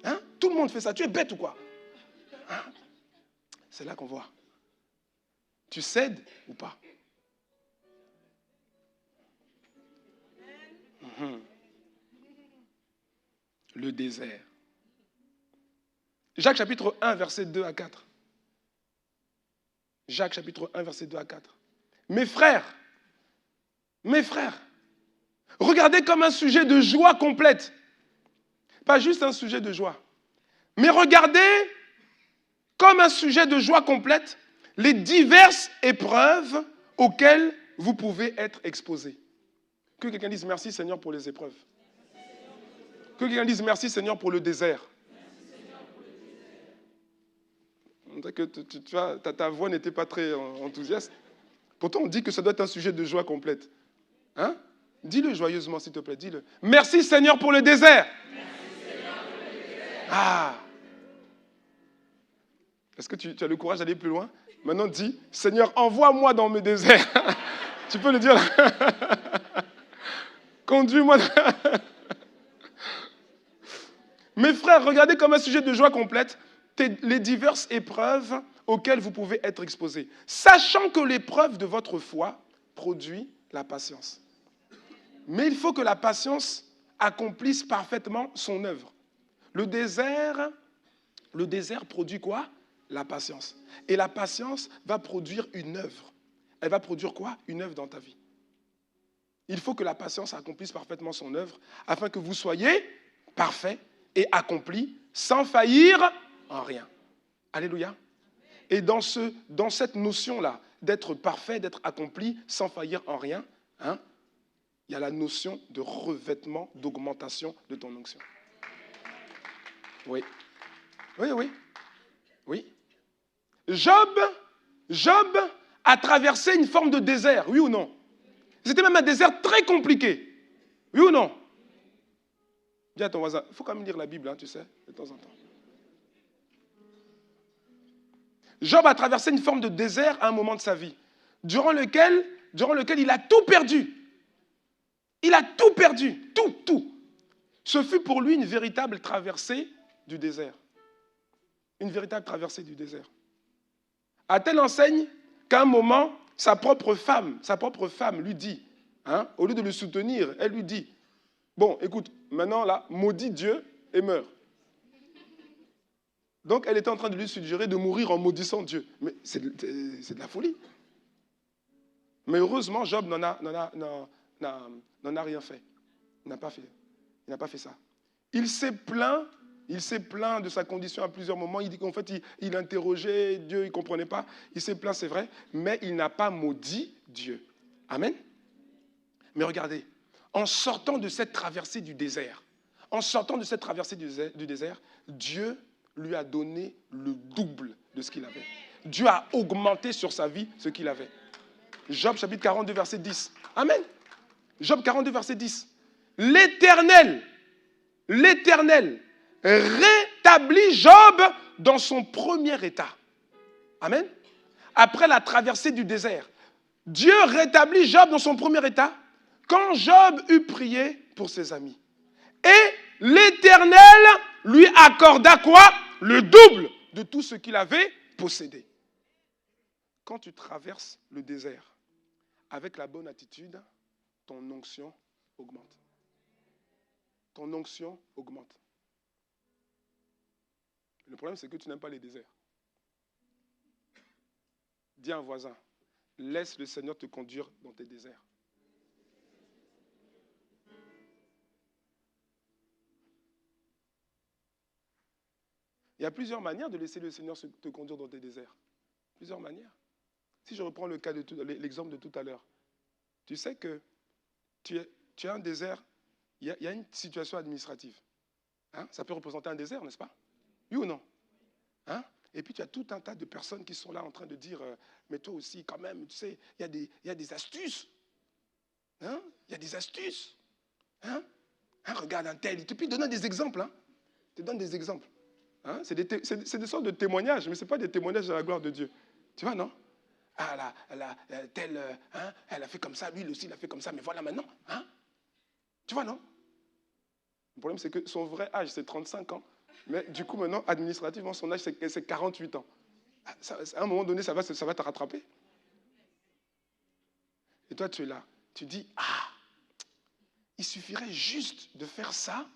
Hein? Tout le monde fait ça. Tu es bête ou quoi? Hein? C'est là qu'on voit. Tu cèdes ou pas? Le désert. Jacques chapitre 1, verset 2 à 4. Jacques chapitre 1, verset 2 à 4. Mes frères, regardez comme un sujet de joie complète. Pas juste un sujet de joie. Mais regardez comme un sujet de joie complète les diverses épreuves auxquelles vous pouvez être exposés. Que quelqu'un dise merci Seigneur pour les épreuves. Que quelqu'un dise merci Seigneur pour le désert. On dirait que ta voix n'était pas très enthousiaste. Pourtant, on dit que ça doit être un sujet de joie complète. Hein? Dis-le joyeusement, s'il te plaît. Dis-le. Merci Seigneur pour le désert. Merci Seigneur pour le désert. Ah! Est-ce que tu as le courage d'aller plus loin? Maintenant, dis, Seigneur, envoie-moi dans mes déserts. Tu peux le dire. Conduis-moi. Mes frères, regardez comme un sujet de joie complète les diverses épreuves auxquelles vous pouvez être exposés, sachant que l'épreuve de votre foi produit la patience. Mais il faut que la patience accomplisse parfaitement son œuvre. Le désert produit quoi? La patience. Et la patience va produire une œuvre. Elle va produire quoi? Une œuvre dans ta vie. Il faut que la patience accomplisse parfaitement son œuvre afin que vous soyez parfaits et accomplis sans faillir en rien. Alléluia. Et dans cette notion-là, d'être parfait, d'être accompli sans faillir en rien, hein, il y a la notion de revêtement, d'augmentation de ton onction. Oui. Job a traversé une forme de désert, oui ou non? C'était même un désert très compliqué. Oui ou non? Dis à ton voisin, il faut quand même lire la Bible, hein, tu sais, de temps en temps. Job a traversé une forme de désert à un moment de sa vie, durant lequel il a tout perdu. Il a tout perdu, tout. Ce fut pour lui une véritable traversée du désert. Une véritable traversée du désert. À telle enseigne qu'à un moment, sa propre femme lui dit, au lieu de le soutenir, elle lui dit, bon, écoute, maintenant là, maudis Dieu et meurs. Donc, elle était en train de lui suggérer de mourir en maudissant Dieu. Mais c'est de la folie. Mais heureusement, Job n'en a rien fait. Il n'a pas fait ça. Il s'est plaint de sa condition à plusieurs moments. Il dit qu'en fait, il interrogeait Dieu, il ne comprenait pas. Il s'est plaint, c'est vrai, mais il n'a pas maudit Dieu. Amen. Mais regardez, en sortant de cette traversée du désert, Dieu lui a donné le double de ce qu'il avait. Dieu a augmenté sur sa vie ce qu'il avait. Job chapitre 42, verset 10. Amen. Job 42, verset 10. L'Éternel rétablit Job dans son premier état. Amen. Après la traversée du désert, Dieu rétablit Job dans son premier état quand Job eut prié pour ses amis. Et l'Éternel lui accorda quoi? Le double de tout ce qu'il avait possédé. Quand tu traverses le désert avec la bonne attitude, ton onction augmente. Ton onction augmente. Le problème, c'est que tu n'aimes pas les déserts. Dis à un voisin, laisse le Seigneur te conduire dans tes déserts. Il y a plusieurs manières de laisser le Seigneur te conduire dans tes déserts. Plusieurs manières. Si je reprends l'exemple de tout à l'heure, tu sais que tu as un désert, il y a une situation administrative. Ça peut représenter un désert, n'est-ce pas? Oui ou non? Et puis tu as tout un tas de personnes qui sont là en train de dire, mais toi aussi quand même, tu sais, il y a des astuces. Il y a des astuces. Regarde un tel. Et puis donne des exemples. Tu donnes des exemples. C'est des sortes de témoignages, mais ce n'est pas des témoignages de la gloire de Dieu. Tu vois, non? Elle a fait comme ça, lui aussi il a fait comme ça, mais voilà maintenant. Tu vois, non? Le problème, c'est que son vrai âge, c'est 35 ans. Mais du coup, maintenant, administrativement, son âge, c'est 48 ans. À un moment donné, ça va te rattraper. Et toi, tu es là. Tu dis, il suffirait juste de faire ça.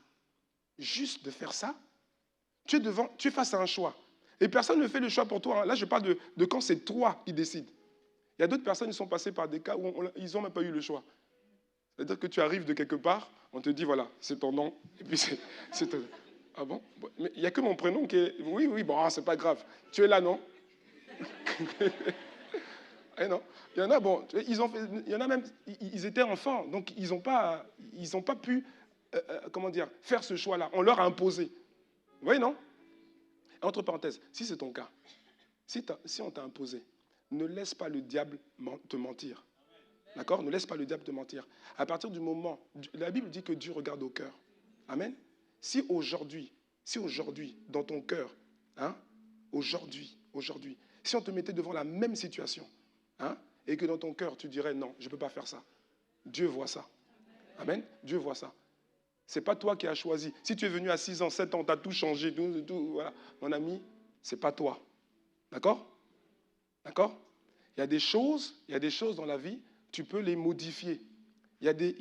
Juste de faire ça. Tu es face à un choix. Et personne ne fait le choix pour toi. Là, je parle de quand c'est toi qui décides. Il y a d'autres personnes qui sont passées par des cas où ils n'ont même pas eu le choix. C'est-à-dire que tu arrives de quelque part, on te dit, voilà, c'est ton nom, et puis c'est ton... Ah bon? Mais il n'y a que mon prénom qui est... Oui, bon, c'est pas grave. Tu es là, non? Eh non. Il y en a, bon, il y en a même, ils étaient enfants, donc ils n'ont pas pu, faire ce choix-là. On leur a imposé. Vous voyez, non? Entre parenthèses, si c'est ton cas, si on t'a imposé, ne laisse pas le diable te mentir. D'accord? Ne laisse pas le diable te mentir. À partir du moment, la Bible dit que Dieu regarde au cœur. Amen? Si aujourd'hui, dans ton cœur, aujourd'hui, si on te mettait devant la même situation, et que dans ton cœur, tu dirais non, je ne peux pas faire ça. Dieu voit ça. Amen? Dieu voit ça. Ce n'est pas toi qui as choisi. Si tu es venu à 6 ans, 7 ans, tu as tout changé, tout, voilà. Mon ami, ce n'est pas toi. D'accord? D'accord? Il y a des choses dans la vie, tu peux les modifier. Il y a des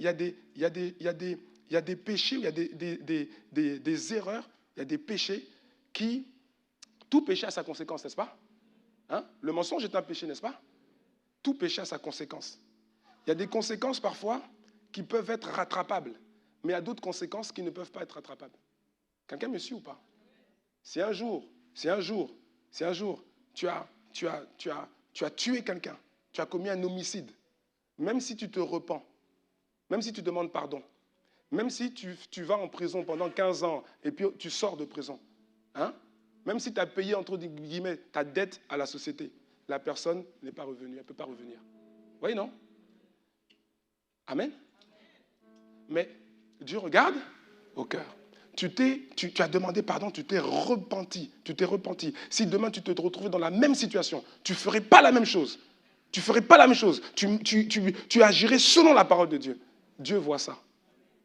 péchés, il y a des erreurs, il y a des péchés qui... Tout péché a sa conséquence, n'est-ce pas? Le mensonge est un péché, n'est-ce pas? Tout péché a sa conséquence. Il y a des conséquences parfois qui peuvent être rattrapables, mais il y a d'autres conséquences qui ne peuvent pas être rattrapables. Quelqu'un me suit ou pas? Si un jour, tu as tué quelqu'un, tu as commis un homicide, même si tu te repens, même si tu demandes pardon, même si tu vas en prison pendant 15 ans et puis tu sors de prison, même si tu as payé, entre guillemets, ta dette à la société, la personne n'est pas revenue, elle ne peut pas revenir. Vous voyez, non? Amen? Mais Dieu regarde au cœur. Tu as demandé pardon, tu t'es repenti. Si demain tu te retrouvais dans la même situation, tu ne ferais pas la même chose. Tu agirais selon la parole de Dieu. Dieu voit ça.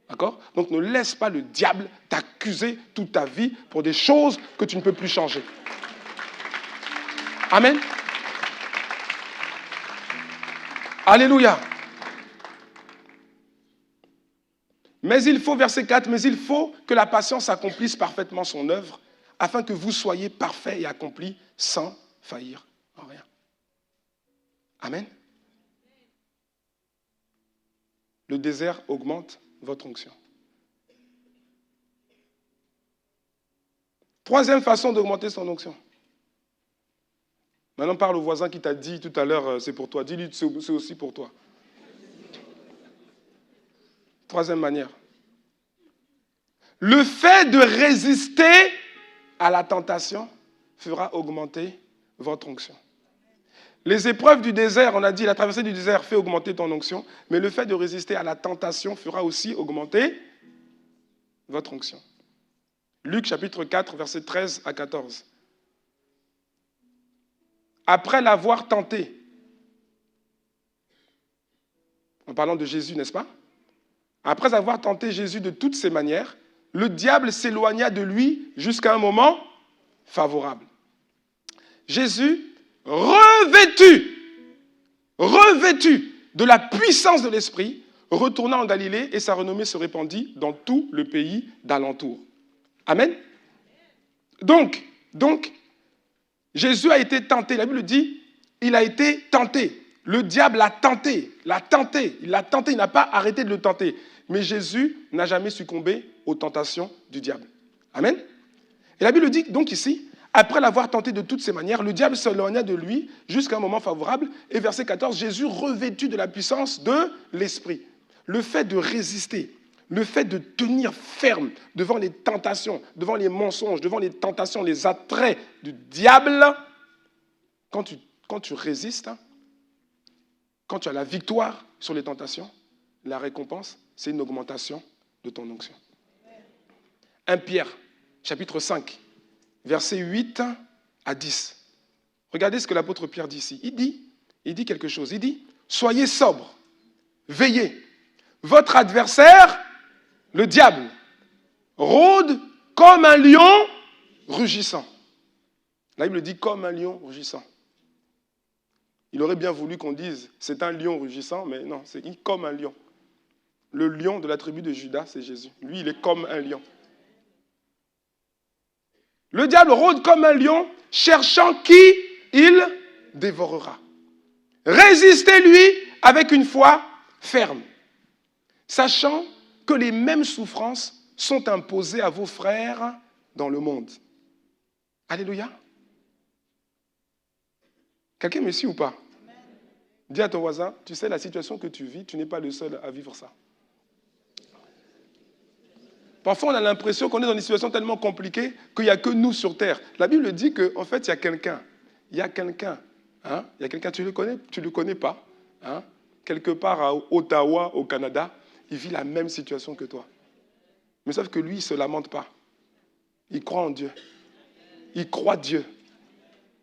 D'accord? Donc ne laisse pas le diable t'accuser toute ta vie pour des choses que tu ne peux plus changer. Amen? Alléluia. Mais il faut, verset 4, mais il faut que la patience accomplisse parfaitement son œuvre, afin que vous soyez parfaits et accomplis sans faillir en rien. Amen. Le désert augmente votre onction. Troisième façon d'augmenter son onction. Maintenant, parle au voisin qui t'a dit tout à l'heure, c'est pour toi. Dis-lui, c'est aussi pour toi. Troisième manière. Le fait de résister à la tentation fera augmenter votre onction. Les épreuves du désert, on a dit, la traversée du désert fait augmenter ton onction, mais le fait de résister à la tentation fera aussi augmenter votre onction. Luc chapitre 4, versets 13 à 14. Après l'avoir tenté, en parlant de Jésus, n'est-ce pas? Après avoir tenté Jésus de toutes ses manières, le diable s'éloigna de lui jusqu'à un moment favorable. Jésus, revêtu de la puissance de l'Esprit, retourna en Galilée et sa renommée se répandit dans tout le pays d'alentour. Amen. Donc, Jésus a été tenté. La Bible dit, il a été tenté. Le diable l'a tenté, il n'a pas arrêté de le tenter. Mais Jésus n'a jamais succombé aux tentations du diable. Amen. Et la Bible dit donc ici, après l'avoir tenté de toutes ses manières, le diable s'éloigna de lui jusqu'à un moment favorable. Et verset 14, Jésus revêtu de la puissance de l'Esprit. Le fait de résister, le fait de tenir ferme devant les tentations, devant les mensonges, devant les tentations, les attraits du diable, quand tu résistes, quand tu as la victoire sur les tentations, la récompense, c'est une augmentation de ton onction. 1 Pierre, chapitre 5, versets 8 à 10. Regardez ce que l'apôtre Pierre dit ici. Il dit quelque chose. Il dit, soyez sobres, veillez. Votre adversaire, le diable, rôde comme un lion rugissant. La Bible dit comme un lion rugissant. Il aurait bien voulu qu'on dise c'est un lion rugissant, mais non, c'est comme un lion. Le lion de la tribu de Judas, c'est Jésus. Lui, il est comme un lion. Le diable rôde comme un lion, cherchant qui il dévorera. Résistez-lui avec une foi ferme, sachant que les mêmes souffrances sont imposées à vos frères dans le monde. Alléluia. Quelqu'un me suit ou pas? Dis à ton voisin, tu sais la situation que tu vis, tu n'es pas le seul à vivre ça. Parfois, on a l'impression qu'on est dans une situation tellement compliquée qu'il n'y a que nous sur Terre. La Bible dit qu'en fait, il y a quelqu'un. Tu le connais pas. Quelque part à Ottawa, au Canada, il vit la même situation que toi. Mais sauf que lui, il ne se lamente pas. Il croit en Dieu. Il croit Dieu.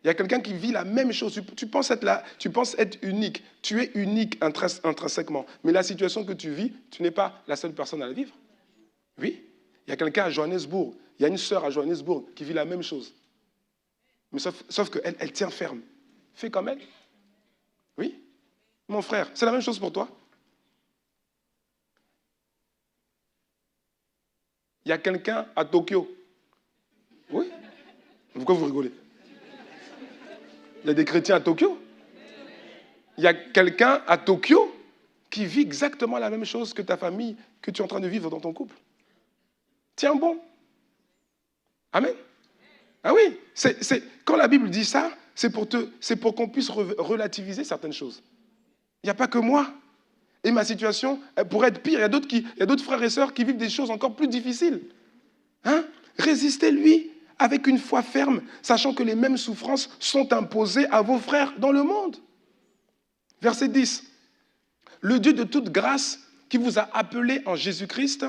Il y a quelqu'un qui vit la même chose. Tu penses être unique. Tu es unique intrinsèquement. Mais la situation que tu vis, tu n'es pas la seule personne à la vivre. Oui. Il y a quelqu'un à Johannesburg. Il y a une sœur à Johannesburg qui vit la même chose. Mais sauf qu'elle elle tient ferme. Fais comme elle. Oui. Mon frère, c'est la même chose pour toi. Il y a quelqu'un à Tokyo. Oui. Pourquoi vous rigolez? Il y a des chrétiens à Tokyo. Il y a quelqu'un à Tokyo qui vit exactement la même chose que ta famille, que tu es en train de vivre dans ton couple. Tiens bon. Amen. Ah oui, quand la Bible dit ça, c'est pour qu'on puisse relativiser certaines choses. Il n'y a pas que moi. Et ma situation, elle pourrait être pire. Il y a d'autres frères et sœurs qui vivent des choses encore plus difficiles. Résistez-lui avec une foi ferme, sachant que les mêmes souffrances sont imposées à vos frères dans le monde. Verset 10. Le Dieu de toute grâce qui vous a appelé en Jésus-Christ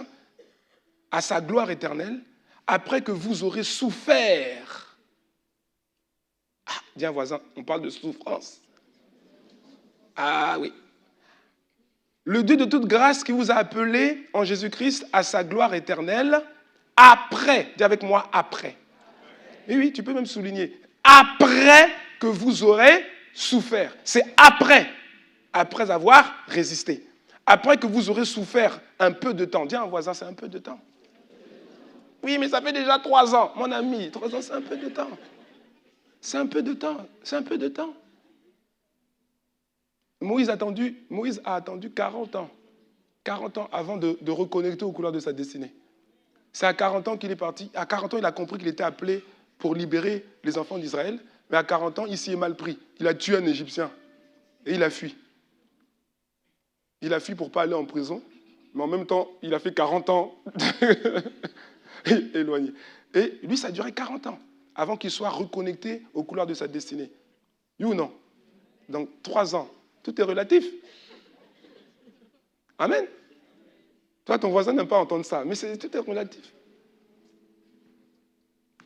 à sa gloire éternelle, après que vous aurez souffert. Dis à un voisin, on parle de souffrance. Ah oui. Le Dieu de toute grâce qui vous a appelé en Jésus-Christ à sa gloire éternelle, après, dis avec moi, après. Oui, tu peux même souligner. Après que vous aurez souffert. C'est après. après avoir résisté. Après que vous aurez souffert un peu de temps. Dis à un voisin, c'est un peu de temps. Oui, mais ça fait déjà 3 ans. Mon ami, 3 ans, c'est un peu de temps. C'est un peu de temps. C'est un peu de temps. Moïse a attendu 40 ans. 40 ans avant de reconnecter aux couleurs de sa destinée. C'est à 40 ans qu'il est parti. À 40 ans, il a compris qu'il était appelé pour libérer les enfants d'Israël. Mais à 40 ans, il s'y est mal pris. Il a tué un Égyptien. Et il a fui. Il a fui pour ne pas aller en prison. Mais en même temps, il a fait 40 ans éloigné. Et lui, ça a duré 40 ans avant qu'il soit reconnecté aux couleurs de sa destinée. Oui ou non? Donc, 3 ans. Tout est relatif. Amen. Toi, ton voisin n'aime pas entendre ça, mais tout est relatif.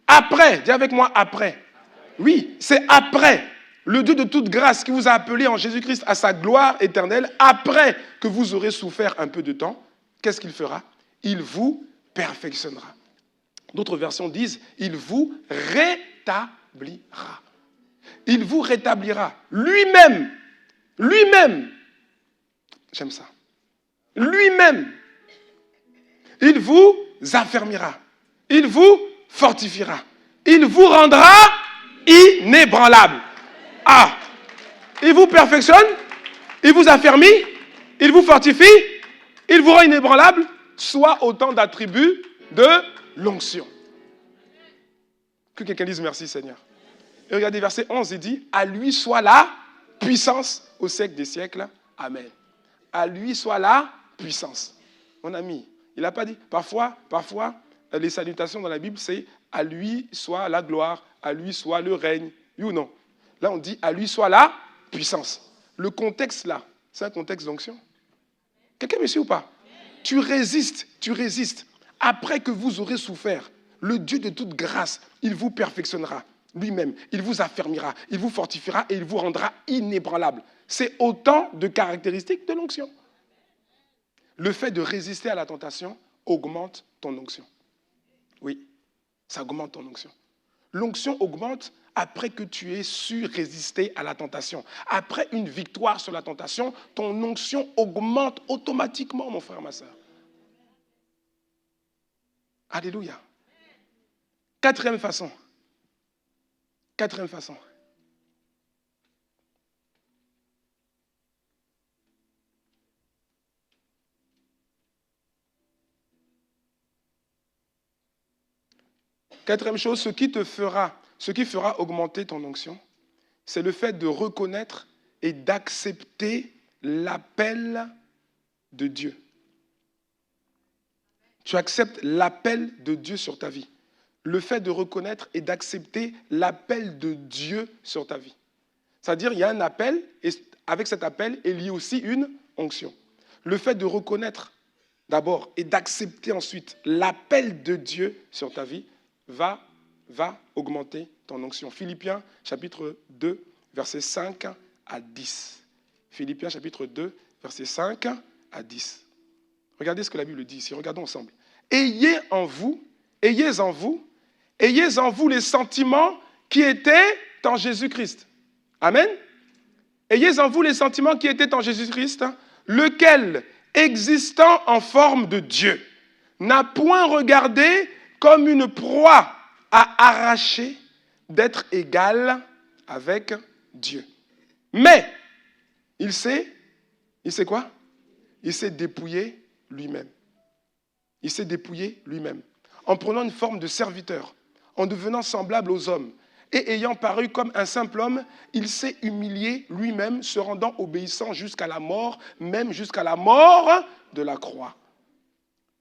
Après, dis avec moi après. Oui, c'est après. Le Dieu de toute grâce qui vous a appelé en Jésus-Christ à sa gloire éternelle, après que vous aurez souffert un peu de temps, qu'est-ce qu'il fera? Il vous perfectionnera. D'autres versions disent, il vous rétablira. Il vous rétablira. Lui-même, j'aime ça, lui-même, il vous affermira. Il vous fortifiera. Il vous rendra inébranlable. Ah, il vous perfectionne, il vous affermit, il vous fortifie, il vous rend inébranlable, soit autant d'attributs de l'onction. Que quelqu'un dise merci Seigneur. Et regardez verset 11, il dit, à lui soit la puissance au siècle des siècles. Amen. À lui soit la puissance. Mon ami, il n'a pas dit, parfois, les salutations dans la Bible, c'est à lui soit la gloire, à lui soit le règne. Oui ou non? Là, on dit à lui soit la puissance. Le contexte là, c'est un contexte d'onction. Quelqu'un me suit ou pas? Tu résistes. Après que vous aurez souffert, le Dieu de toute grâce, il vous perfectionnera lui-même. Il vous affermira, il vous fortifiera et il vous rendra inébranlable. C'est autant de caractéristiques de l'onction. Le fait de résister à la tentation augmente ton onction. Oui, ça augmente ton onction. L'onction augmente après que tu aies su résister à la tentation. Après une victoire sur la tentation, ton onction augmente automatiquement, mon frère, ma soeur. Alléluia. Quatrième façon. Quatrième chose, ce qui fera augmenter ton onction, c'est le fait de reconnaître et d'accepter l'appel de Dieu. Tu acceptes l'appel de Dieu sur ta vie. Le fait de reconnaître et d'accepter l'appel de Dieu sur ta vie. C'est-à-dire, il y a un appel, et avec cet appel, il y a aussi une onction. Le fait de reconnaître d'abord et d'accepter ensuite l'appel de Dieu sur ta vie va augmenter ton onction. Philippiens chapitre 2, versets 5 à 10. Philippiens chapitre 2, versets 5 à 10. Regardez ce que la Bible dit ici, regardons ensemble. Ayez en vous les sentiments qui étaient en Jésus-Christ. Amen. Ayez en vous les sentiments qui étaient en Jésus-Christ, lequel, existant en forme de Dieu, n'a point regardé comme une proie à arracher d'être égal avec Dieu. Mais, il sait quoi? Il s'est dépouillé lui-même. Il s'est dépouillé lui-même. En prenant une forme de serviteur, en devenant semblable aux hommes, et ayant paru comme un simple homme, il s'est humilié lui-même, se rendant obéissant jusqu'à la mort, même jusqu'à la mort de la croix.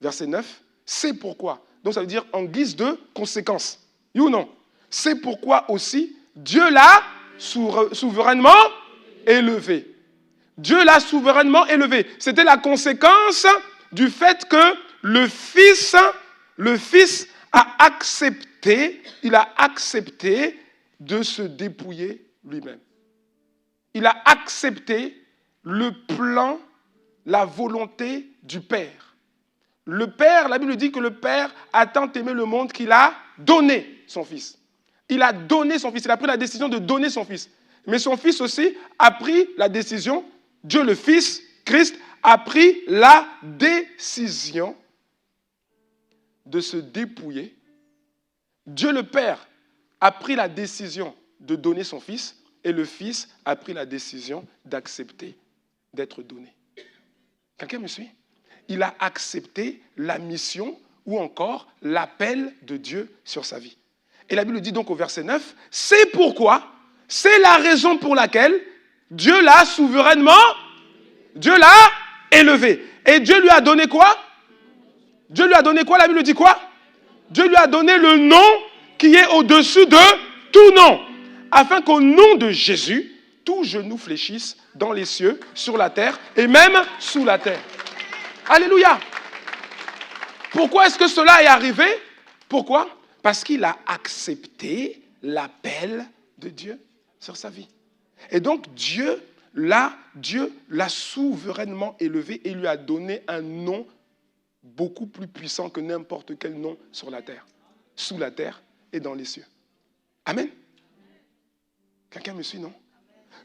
Verset 9, c'est pourquoi. Donc ça veut dire en guise de conséquence. Oui ou non? C'est pourquoi aussi Dieu l'a souverainement élevé. Dieu l'a souverainement élevé. C'était la conséquence du fait que le Fils a accepté de se dépouiller lui-même. Il a accepté le plan, la volonté du Père. Le Père, la Bible dit que le Père a tant aimé le monde qu'il a donné son Fils. Il a donné son Fils. Il a pris la décision de donner son Fils. Mais son Fils aussi a pris la décision Dieu le Fils, Christ, a pris la décision de se dépouiller. Dieu le Père a pris la décision de donner son Fils et le Fils a pris la décision d'accepter d'être donné. Quelqu'un me suit? Il a accepté la mission ou encore l'appel de Dieu sur sa vie. Et la Bible dit donc au verset 9, c'est pourquoi, c'est la raison pour laquelle Dieu l'a souverainement, Dieu l'a élevé. Et Dieu lui a donné quoi? Dieu lui a donné quoi? La Bible dit quoi? Dieu lui a donné le nom qui est au-dessus de tout nom, afin qu'au nom de Jésus, tout genou fléchisse dans les cieux, sur la terre et même sous la terre. Alléluia! Pourquoi est-ce que cela est arrivé? Pourquoi? Parce qu'il a accepté l'appel de Dieu sur sa vie. Et donc Dieu l'a souverainement élevé et lui a donné un nom beaucoup plus puissant que n'importe quel nom sur la terre, sous la terre et dans les cieux. Amen. Quelqu'un me suit, non?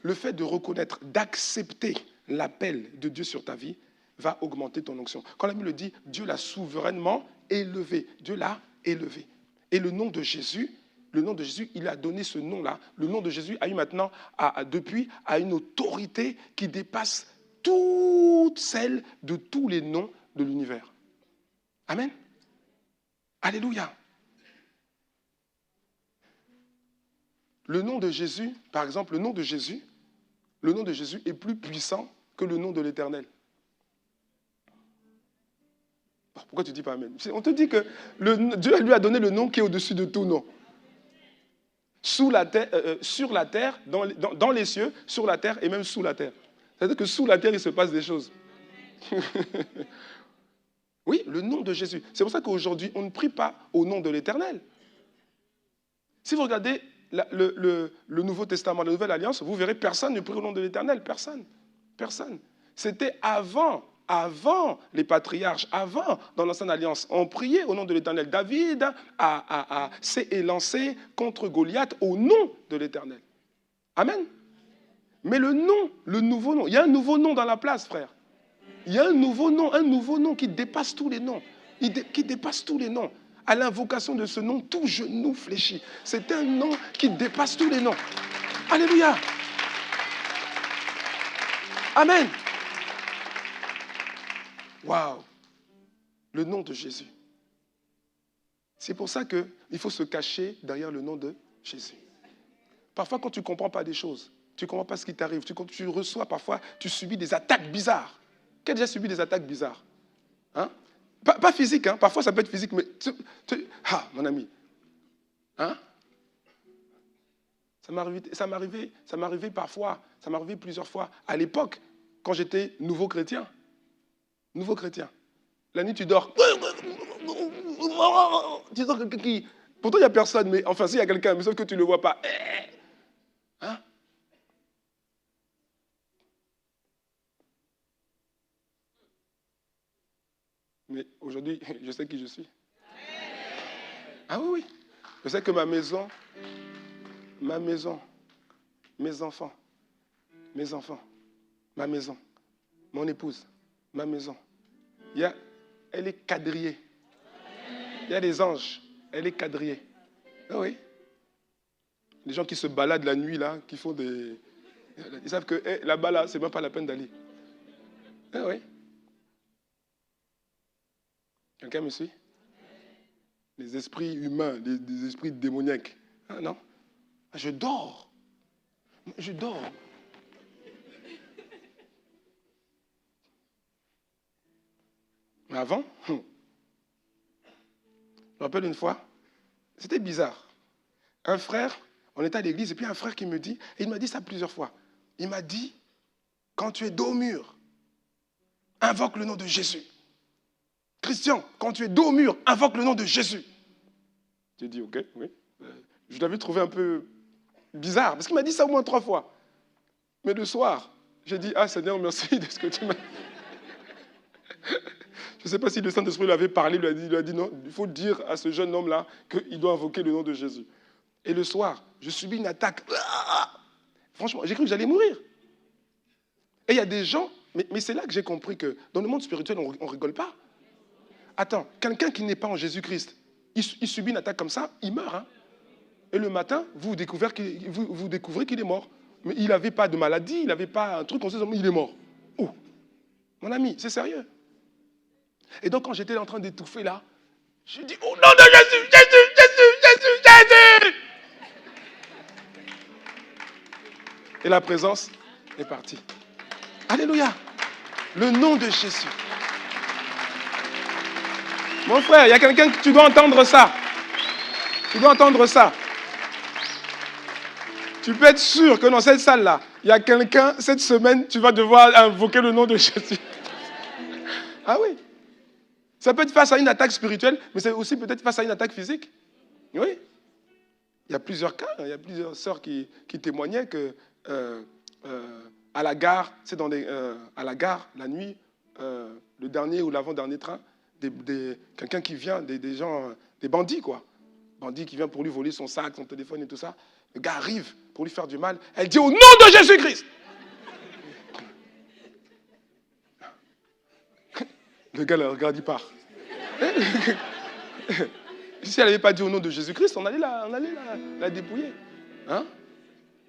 Le fait de reconnaître, d'accepter l'appel de Dieu sur ta vie va augmenter ton onction. Quand la Bible dit, Dieu l'a souverainement élevé. Dieu l'a élevé. Et le nom de Jésus, il a donné ce nom-là. Le nom de Jésus a eu maintenant, depuis, une autorité qui dépasse toutes celles de tous les noms de l'univers. Amen. Alléluia. Le nom de Jésus, par exemple, le nom de Jésus est plus puissant que le nom de l'Éternel. Pourquoi tu ne dis pas Amen? On te dit que Dieu lui a donné le nom qui est au-dessus de tout nom. Sous la terre, sur la terre, dans les cieux, sur la terre et même sous la terre. C'est-à-dire que sous la terre, il se passe des choses. Oui, le nom de Jésus. C'est pour ça qu'aujourd'hui, on ne prie pas au nom de l'Éternel. Si vous regardez le Nouveau Testament, la Nouvelle Alliance, vous verrez personne ne prie au nom de l'Éternel. Personne. Personne. C'était avant les patriarches, avant, dans l'Ancienne Alliance, on priait au nom de l'Éternel. David s'est élancé contre Goliath au nom de l'Éternel. Amen. Mais le nouveau nom, il y a un nouveau nom dans la place, frère. Il y a un nouveau nom qui dépasse tous les noms. Qui dépasse tous les noms. À l'invocation de ce nom, tout genou fléchit. C'est un nom qui dépasse tous les noms. Alléluia. Amen. Waouh. Le nom de Jésus. C'est pour ça qu'il faut se cacher derrière le nom de Jésus. Parfois, quand tu ne comprends pas des choses, tu ne comprends pas ce qui t'arrive, tu reçois parfois, tu subis des attaques bizarres. Qui a déjà subi des attaques bizarres? Hein? Pas physique, hein? Parfois ça peut être physique, mais... mon ami. Hein? Ça m'est arrivé parfois, ça m'est arrivé plusieurs fois. À l'époque, quand j'étais nouveau chrétien. La nuit, tu dors. Tu dors qui... Pourtant, il n'y a personne, mais enfin, s'il y a quelqu'un, mais sauf que tu ne le vois pas. Hein? Mais aujourd'hui, je sais qui je suis. Ah oui. Je sais que ma maison, mes enfants, ma maison, mon épouse, ma maison, elle est quadrillée. Il y a des anges, elle est quadrillée. Ah oui. Les gens qui se baladent la nuit, là, qui font des... Ils savent que là-bas, là, c'est même pas la peine d'aller. Ah oui. Quelqu'un me suit? Les esprits humains, des esprits démoniaques. Ah non? Je dors. Mais avant, je me rappelle une fois, c'était bizarre. Un frère, on était à l'église, et puis un frère qui me dit, et il m'a dit ça plusieurs fois, il m'a dit, quand tu es dos au mur, invoque le nom de Jésus. Christian, quand tu es dos au mur, invoque le nom de Jésus. J'ai dit, ok, oui. Je l'avais trouvé un peu bizarre, parce qu'il m'a dit ça au moins 3 fois. Mais le soir, j'ai dit, ah Seigneur, merci de ce que tu m'as... Je ne sais pas si le Saint-Esprit lui avait parlé, lui a dit non, il faut dire à ce jeune homme-là qu'il doit invoquer le nom de Jésus. Et le soir, je subis une attaque. Franchement, j'ai cru que j'allais mourir. Et il y a des gens, mais c'est là que j'ai compris que dans le monde spirituel, on ne rigole pas. Attends, quelqu'un qui n'est pas en Jésus-Christ, il subit une attaque comme ça, il meurt. Hein. Et le matin, vous découvrez qu'il est mort. Mais il n'avait pas de maladie, il n'avait pas un truc, on sait seulement il est mort. Oh, mon ami, c'est sérieux. Et donc quand j'étais en train d'étouffer là, je dis, au nom de Jésus, Jésus, Jésus, Jésus, Jésus. Et la présence est partie. Alléluia. Le nom de Jésus. Mon frère, il y a quelqu'un que tu dois entendre ça. Tu dois entendre ça. Tu peux être sûr que dans cette salle-là, il y a quelqu'un, cette semaine, tu vas devoir invoquer le nom de Jésus. Ah oui. Ça peut être face à une attaque spirituelle, mais c'est aussi peut-être face à une attaque physique. Oui. Il y a plusieurs cas, il y a plusieurs sœurs qui témoignaient que à la gare, à la gare, la nuit, le dernier ou l'avant-dernier train, quelqu'un qui vient, des gens, des bandits, quoi. Bandit qui vient pour lui voler son sac, son téléphone et tout ça. Le gars arrive pour lui faire du mal. Elle dit au nom de Jésus-Christ. Le gars le regarde, il part. Si elle n'avait pas dit au nom de Jésus-Christ, on allait la dépouiller. Hein?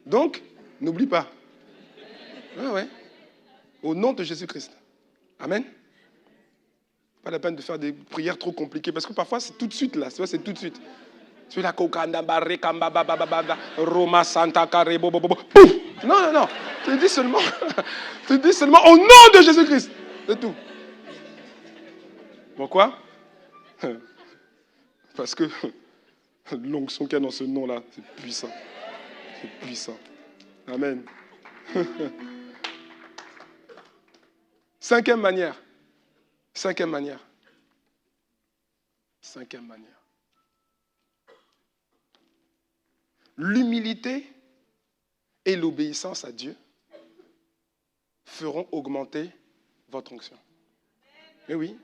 Donc, n'oublie pas. Ouais. Au nom de Jésus-Christ. Amen. Pas la peine de faire des prières trop compliquées, parce que parfois, c'est tout de suite là. C'est tout de suite. Tu la Roma Santa Carebo. Non. Tu dis seulement au nom de Jésus-Christ. C'est tout. Pourquoi? Parce que l'onction qu'il y a dans ce nom-là, c'est puissant. C'est puissant. Amen. Cinquième manière. L'humilité et l'obéissance à Dieu feront augmenter votre onction. Et oui,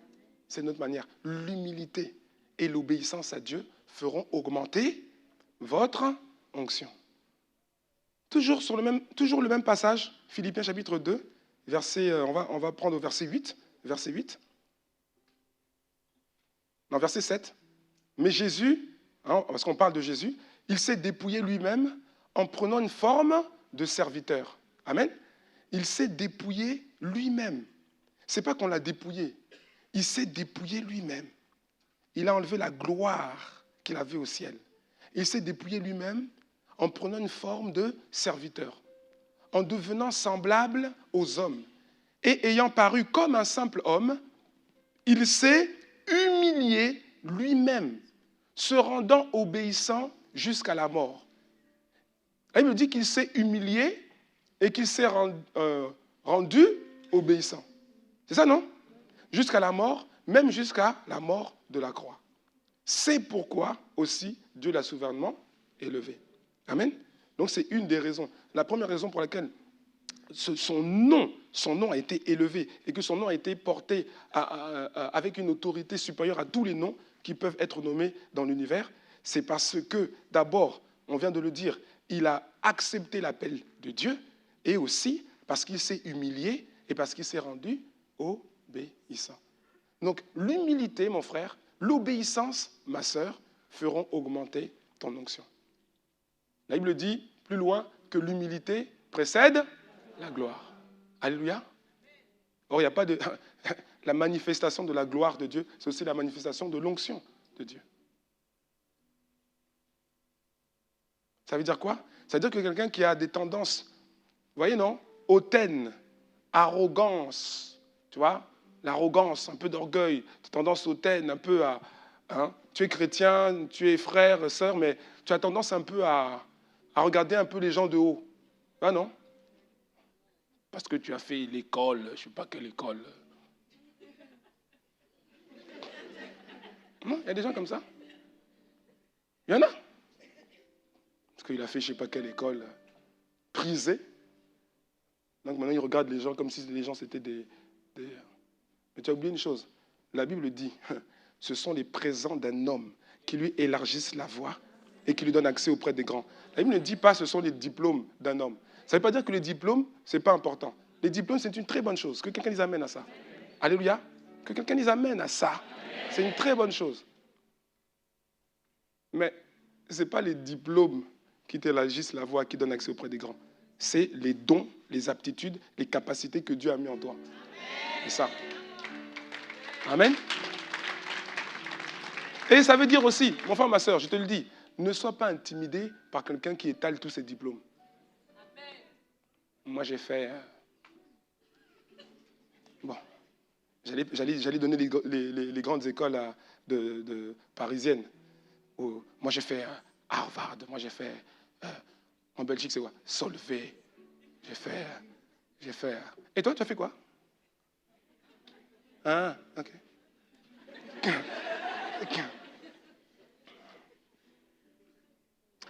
c'est notre manière. L'humilité et l'obéissance à Dieu feront augmenter votre onction. Toujours le même passage, Philippiens chapitre 2, on va prendre au verset 8. Non, verset 7. Mais Jésus, parce qu'on parle de Jésus, il s'est dépouillé lui-même en prenant une forme de serviteur. Amen. Il s'est dépouillé lui-même. Ce n'est pas qu'on l'a dépouillé. Il s'est dépouillé lui-même. Il a enlevé la gloire qu'il avait au ciel. Il s'est dépouillé lui-même en prenant une forme de serviteur, en devenant semblable aux hommes. Et ayant paru comme un simple homme, il s'est humilié lui-même, se rendant obéissant jusqu'à la mort. Là, il me dit qu'il s'est humilié et qu'il s'est rendu obéissant. C'est ça, non? Jusqu'à la mort, même jusqu'à la mort de la croix. C'est pourquoi aussi Dieu l'a souverainement élevé. Amen. Donc c'est une des raisons. La première raison pour laquelle son nom a été élevé et que son nom a été porté avec une autorité supérieure à tous les noms qui peuvent être nommés dans l'univers, c'est parce que, d'abord, on vient de le dire, il a accepté l'appel de Dieu et aussi parce qu'il s'est humilié et parce qu'il s'est rendu obéissant. Donc l'humilité, mon frère, l'obéissance, ma sœur, feront augmenter ton onction. La Bible dit plus loin que l'humilité précède la gloire. Alléluia. Or, il n'y a pas de... La manifestation de la gloire de Dieu, c'est aussi la manifestation de l'onction de Dieu. Ça veut dire quoi? Ça veut dire que quelqu'un qui a des tendances, vous voyez, non? Hautaine, arrogance, tu vois? L'arrogance, un peu d'orgueil, tendance hautaine, un peu à... tu es chrétien, tu es frère, sœur, mais tu as tendance un peu à regarder un peu les gens de haut. Ah non? Parce que tu as fait l'école, je ne sais pas quelle école. Non, il y a des gens comme ça. Il y en a. Parce qu'il a fait je ne sais pas quelle école prisée. Donc maintenant, il regarde les gens comme si les gens c'était des... Mais tu as oublié une chose. La Bible dit, ce sont les présents d'un homme qui lui élargissent la voie et qui lui donnent accès auprès des grands. La Bible ne dit pas ce sont les diplômes d'un homme. Ça ne veut pas dire que les diplômes, ce n'est pas important. Les diplômes, c'est une très bonne chose. Que quelqu'un les amène à ça. Alléluia. Que quelqu'un les amène à ça. C'est une très bonne chose. Mais ce n'est pas les diplômes qui t'élargissent la voie, qui donnent accès auprès des grands. C'est les dons, les aptitudes, les capacités que Dieu a mis en toi. C'est ça. Amen. Et ça veut dire aussi, mon frère, ma soeur, je te le dis, ne sois pas intimidé par quelqu'un qui étale tous ses diplômes. Moi, j'ai fait... Bon, j'allais donner les grandes écoles parisiennes. Moi, j'ai fait Harvard. Moi, j'ai fait... en Belgique, c'est quoi? Solvay. J'ai fait... Et toi, tu as fait quoi? Ah, ok.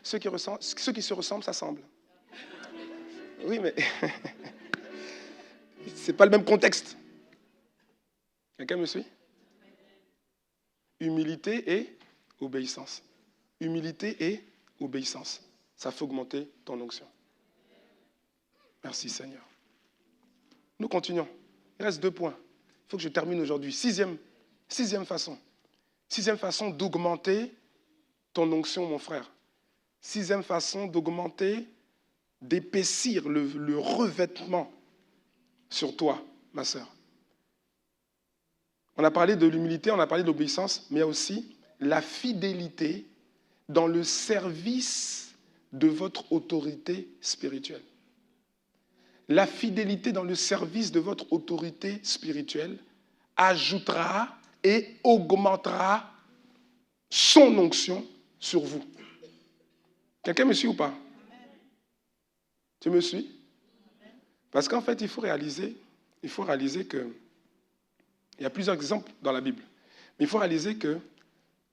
Ceux qui se ressemblent s'assemblent. Oui, mais c'est pas le même contexte. Quelqu'un me suit? Humilité et obéissance. Humilité et obéissance. Ça fait augmenter ton onction. Merci Seigneur. Nous continuons. Il reste 2 points. Il faut que je termine aujourd'hui. Sixième façon. Sixième façon d'augmenter ton onction, mon frère. Sixième façon d'augmenter, d'épaissir le revêtement sur toi, ma sœur. On a parlé de l'humilité, on a parlé de l'obéissance, mais il y a aussi la fidélité dans le service de votre autorité spirituelle. La fidélité dans le service de votre autorité spirituelle ajoutera et augmentera son onction sur vous. Quelqu'un me suit ou pas? Tu me suis? Parce qu'en fait, il faut réaliser que il y a plusieurs exemples dans la Bible. Mais il faut réaliser que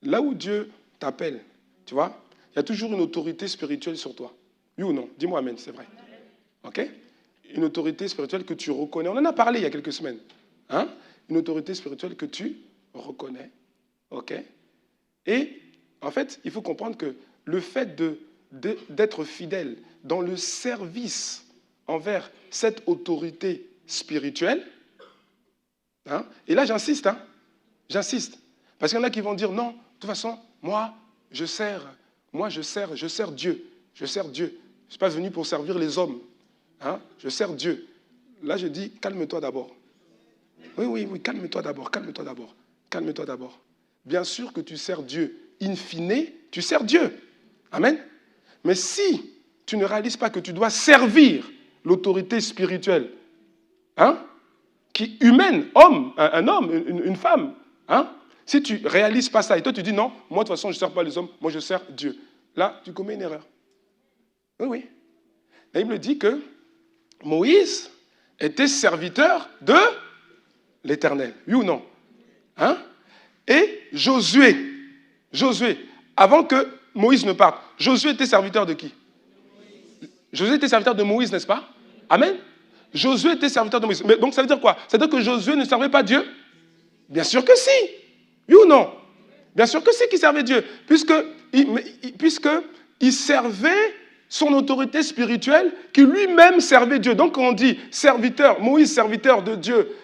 là où Dieu t'appelle, tu vois, il y a toujours une autorité spirituelle sur toi. Oui ou non? Dis-moi amen, c'est vrai. OK? Une autorité spirituelle que tu reconnais. On en a parlé il y a quelques semaines. Hein? Une autorité spirituelle que tu reconnais. OK? Et en fait, il faut comprendre que le fait d'être fidèle dans le service envers cette autorité spirituelle, hein, et là j'insiste, parce qu'il y en a qui vont dire non, de toute façon, moi je sers Dieu, je ne suis pas venu pour servir les hommes, hein, je sers Dieu. Là je dis, calme-toi d'abord. Oui, calme-toi d'abord. Bien sûr que tu sers Dieu, in fine, tu sers Dieu. Amen. Mais si tu ne réalises pas que tu dois servir l'autorité spirituelle, hein, qui humaine, homme, un homme, une femme, hein, si tu ne réalises pas ça et toi tu dis non, moi de toute façon je ne sers pas les hommes, moi je sers Dieu. Là, tu commets une erreur. Oui. La Bible dit que Moïse était serviteur de l'Éternel. Oui ou non? Hein? Et Josué, avant que Moïse ne parte, Josué était serviteur de qui? Josué était serviteur de Moïse, n'est-ce pas? Amen. Josué était serviteur de Moïse. Mais donc ça veut dire quoi? Ça veut dire que Josué ne servait pas Dieu? Bien sûr que si. Oui ou non? Bien sûr que si qu'il servait Dieu. Puisqu'il servait son autorité spirituelle qui lui-même servait Dieu. Donc quand on dit serviteur, Moïse serviteur de Dieu,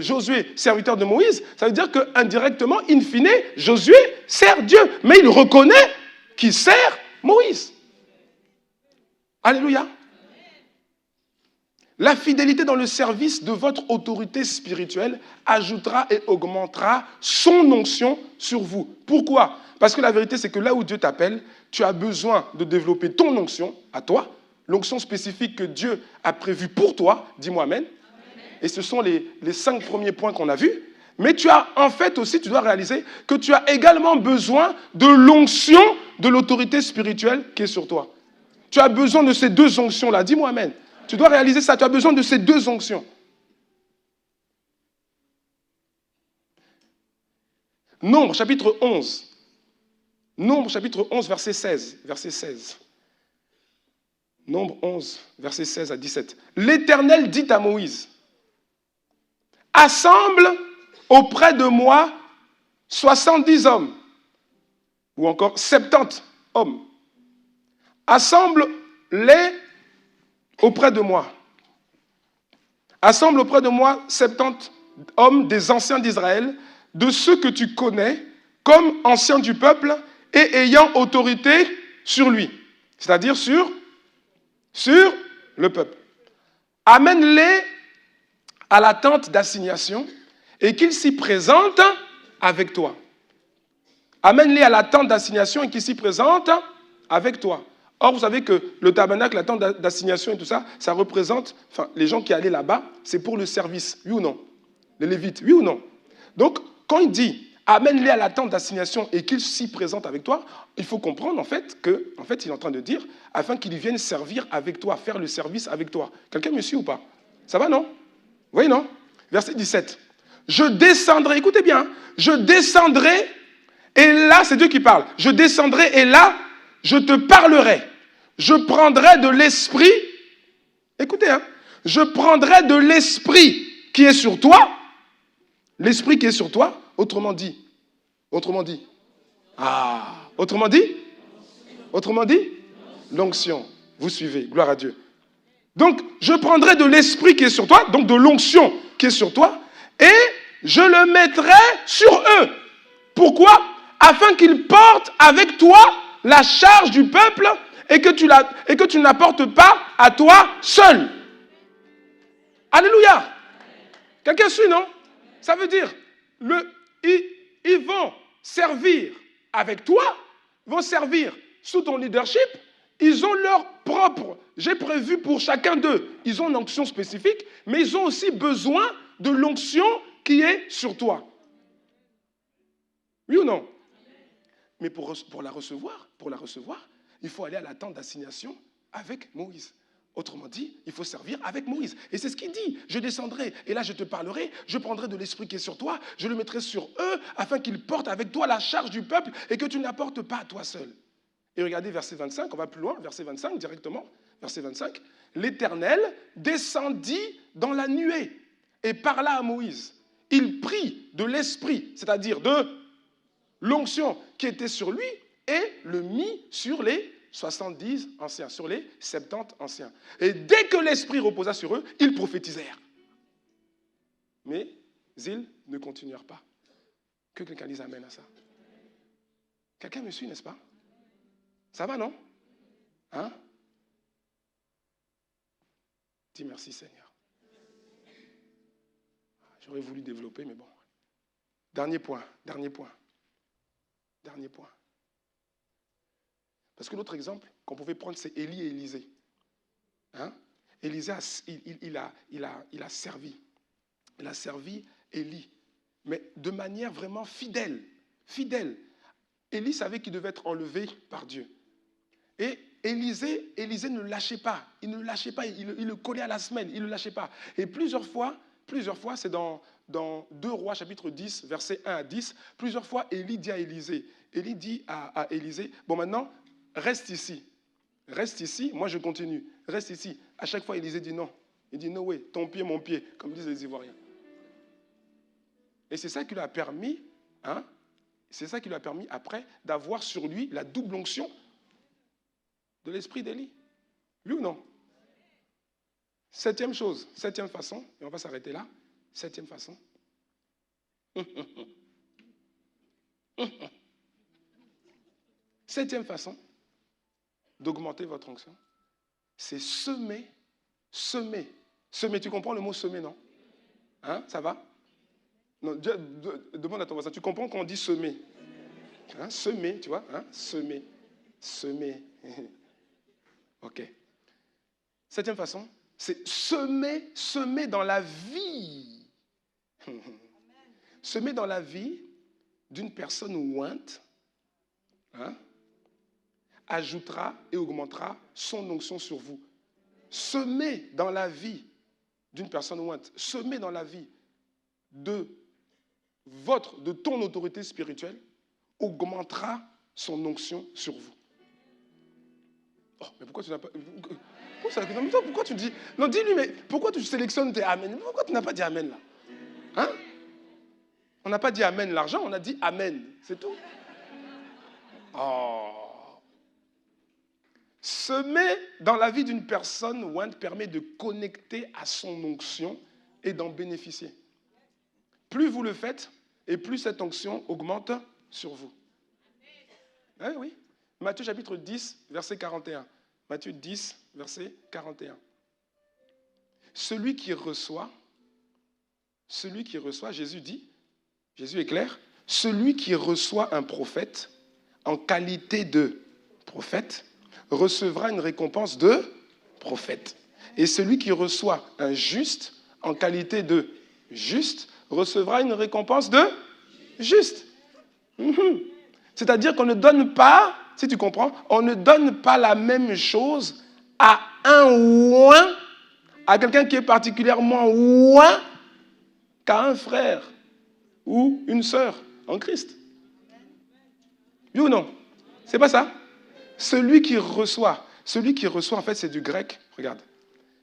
Josué serviteur de Moïse, ça veut dire qu'indirectement, in fine, Josué sert Dieu. Mais il reconnaît qu'il sert Moïse. Alléluia. La fidélité dans le service de votre autorité spirituelle ajoutera et augmentera son onction sur vous. Pourquoi? Parce que la vérité, c'est que là où Dieu t'appelle, tu as besoin de développer ton onction à toi, l'onction spécifique que Dieu a prévue pour toi. Dis-moi amen. Et ce sont les 5 premiers points qu'on a vus. Mais tu as, en fait aussi, tu dois réaliser que tu as également besoin de l'onction de l'autorité spirituelle qui est sur toi. Tu as besoin de ces 2 onctions-là. Dis-moi amen. Tu dois réaliser ça. Tu as besoin de ces 2 onctions. Nombre, chapitre 11. Nombre, chapitre 11, verset 16. Nombre 11, verset 16 à 17. L'Éternel dit à Moïse, « Assemble auprès de moi 70 hommes, ou encore 70 hommes. Assemble-les auprès de moi. Assemble auprès de moi 70 hommes des anciens d'Israël, de ceux que tu connais, comme anciens du peuple et ayant autorité sur lui. C'est-à-dire sur le peuple. Amène-les à la tente d'assignation et qu'ils s'y présentent avec toi. Amène-les à la tente d'assignation et qu'ils s'y présentent avec toi. Or, vous savez que le tabernacle, la tente d'assignation et tout ça, ça représente, enfin, les gens qui allaient là-bas, c'est pour le service, oui ou non? Les Lévites, oui ou non? Donc, quand il dit, amène-les à la tente d'assignation et qu'ils s'y présentent avec toi, il faut comprendre en fait que, il est en train de dire, afin qu'ils viennent servir avec toi, faire le service avec toi. Quelqu'un me suit ou pas? Ça va, non? Oui, non? Verset 17. Je descendrai, écoutez bien, je descendrai, et là, c'est Dieu qui parle, je descendrai, et là, je te parlerai. Je prendrai de l'esprit, écoutez, je prendrai de l'esprit qui est sur toi, l'esprit qui est sur toi, autrement dit, autrement dit, l'onction. Vous suivez, gloire à Dieu. Donc, je prendrai de l'esprit qui est sur toi, donc de l'onction qui est sur toi, et je le mettrai sur eux. Pourquoi? Afin qu'ils portent avec toi la charge du peuple et que tu n'apportes pas à toi seul. Alléluia. Quelqu'un suit, non? Ça veut dire, ils vont servir avec toi, vont servir sous ton leadership, ils ont leur propre, j'ai prévu pour chacun d'eux, ils ont une onction spécifique, mais ils ont aussi besoin de l'onction qui est sur toi. Oui ou non? Mais pour la recevoir, il faut aller à la tente d'assignation avec Moïse. Autrement dit, il faut servir avec Moïse. Et c'est ce qu'il dit. Je descendrai, et là je te parlerai, je prendrai de l'esprit qui est sur toi, je le mettrai sur eux, afin qu'ils portent avec toi la charge du peuple, et que tu n'apportes pas à toi seul. Et regardez verset 25, on va plus loin, verset 25 directement. Verset 25. L'Éternel descendit dans la nuée et parla à Moïse. Il prit de l'esprit, c'est-à-dire de l'onction qui était sur lui, et le mit sur les 70 anciens, sur les 70 anciens. Et dès que l'esprit reposa sur eux, ils prophétisèrent. Mais ils ne continuèrent pas. Que quelqu'un dise amen à ça. Quelqu'un me suit, n'est-ce pas? Ça va, non? Hein? Dis merci, Seigneur. J'aurais voulu développer, mais bon. Dernier point. Parce que l'autre exemple qu'on pouvait prendre, c'est Élie et Élisée. Élisée, il a servi. Il a servi Élie, mais de manière vraiment fidèle. Élie savait qu'il devait être enlevé par Dieu. Et Élisée ne le lâchait pas. Il le collait à la semelle, il ne le lâchait pas. Et plusieurs fois, c'est dans 2 Rois, chapitre 10, versets 1 à 10, plusieurs fois, Élie dit à Élisée, bon maintenant, reste ici, moi je continue, reste ici. À chaque fois, Élisée dit non. Il dit, no way, ton pied, mon pied, comme disent les Ivoiriens. Et c'est ça qui lui a permis, après d'avoir sur lui la double onction de l'esprit d'Élie. Oui ou non? Septième façon, et on va s'arrêter là. Septième façon. Septième façon d'augmenter votre onction, c'est semer. Semer, tu comprends le mot semer, non? Ça va? Non, demande à ton voisin, tu comprends quand on dit semer? Semer, tu vois? Semer. Ok. Septième façon, c'est semer dans la vie. Semer dans la vie d'une personne ointe, ajoutera et augmentera son onction sur vous. Semer dans la vie d'une personne ointe, semer dans la vie de ton autorité spirituelle, augmentera son onction sur vous. Oh, mais pourquoi tu n'as pas... Pourquoi tu dis... Non, dis-lui, mais pourquoi tu sélectionnes tes amen? Pourquoi tu n'as pas dit amen là? On n'a pas dit amen l'argent, on a dit amen. C'est tout. Oh. Semer dans la vie d'une personne ointe permet de connecter à son onction et d'en bénéficier. Plus vous le faites, et plus cette onction augmente sur vous. Oui. Matthieu chapitre 10, verset 41. Matthieu 10, verset 41. Celui qui reçoit, Jésus dit, Jésus est clair, celui qui reçoit un prophète en qualité de prophète recevra une récompense de prophète. Et celui qui reçoit un juste en qualité de juste recevra une récompense de juste. C'est-à-dire qu'on ne donne pas, si tu comprends, on ne donne pas la même chose à un oint, à quelqu'un qui est particulièrement oint, qu'à un frère ou une sœur en Christ. Oui ou non? C'est pas ça? Celui qui reçoit, en fait, c'est du grec, regarde,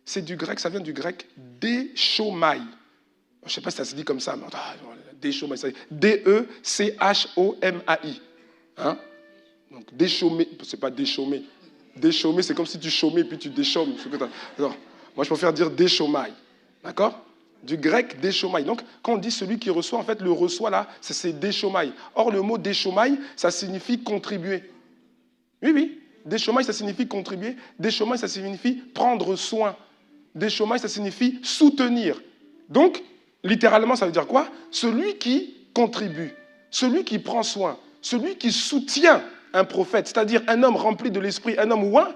c'est du grec, ça vient du grec déchomai. Je ne sais pas si ça se dit comme ça, mais déchomai, ça dit D-E-C-H-O-M-A-I. Hein? Donc déchômer, c'est pas déchômer. Déchômer, c'est comme si tu chômais et puis tu déchômes. Alors, moi, je préfère dire déchomai. D'accord? Du grec déchomai. Donc, quand on dit celui qui reçoit, en fait, le reçoit là, c'est déchomai. Or, le mot déchomai, ça signifie contribuer. Oui. Déchomai, ça signifie contribuer. Déchomai, ça signifie prendre soin. Déchomai, ça signifie soutenir. Donc, littéralement, ça veut dire quoi? Celui qui contribue, celui qui prend soin, celui qui soutient un prophète, c'est-à-dire un homme rempli de l'esprit, un homme ouin,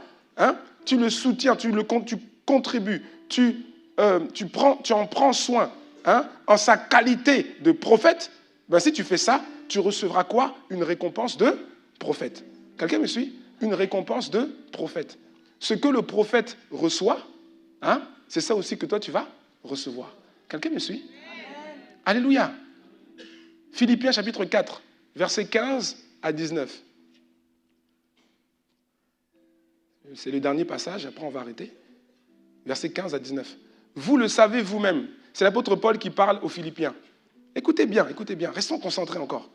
tu le soutiens, tu contribues, tu en prends soin en sa qualité de prophète. Si tu fais ça, tu recevras quoi? Une récompense de prophète. Quelqu'un me suit? Une récompense de prophète. Ce que le prophète reçoit, c'est ça aussi que toi tu vas recevoir. Quelqu'un me suit? Alléluia. Philippiens chapitre 4, versets 15 à 19. C'est le dernier passage, après on va arrêter. Versets 15 à 19. Vous le savez vous-même. C'est l'apôtre Paul qui parle aux Philippiens. Écoutez bien, restons concentrés encore.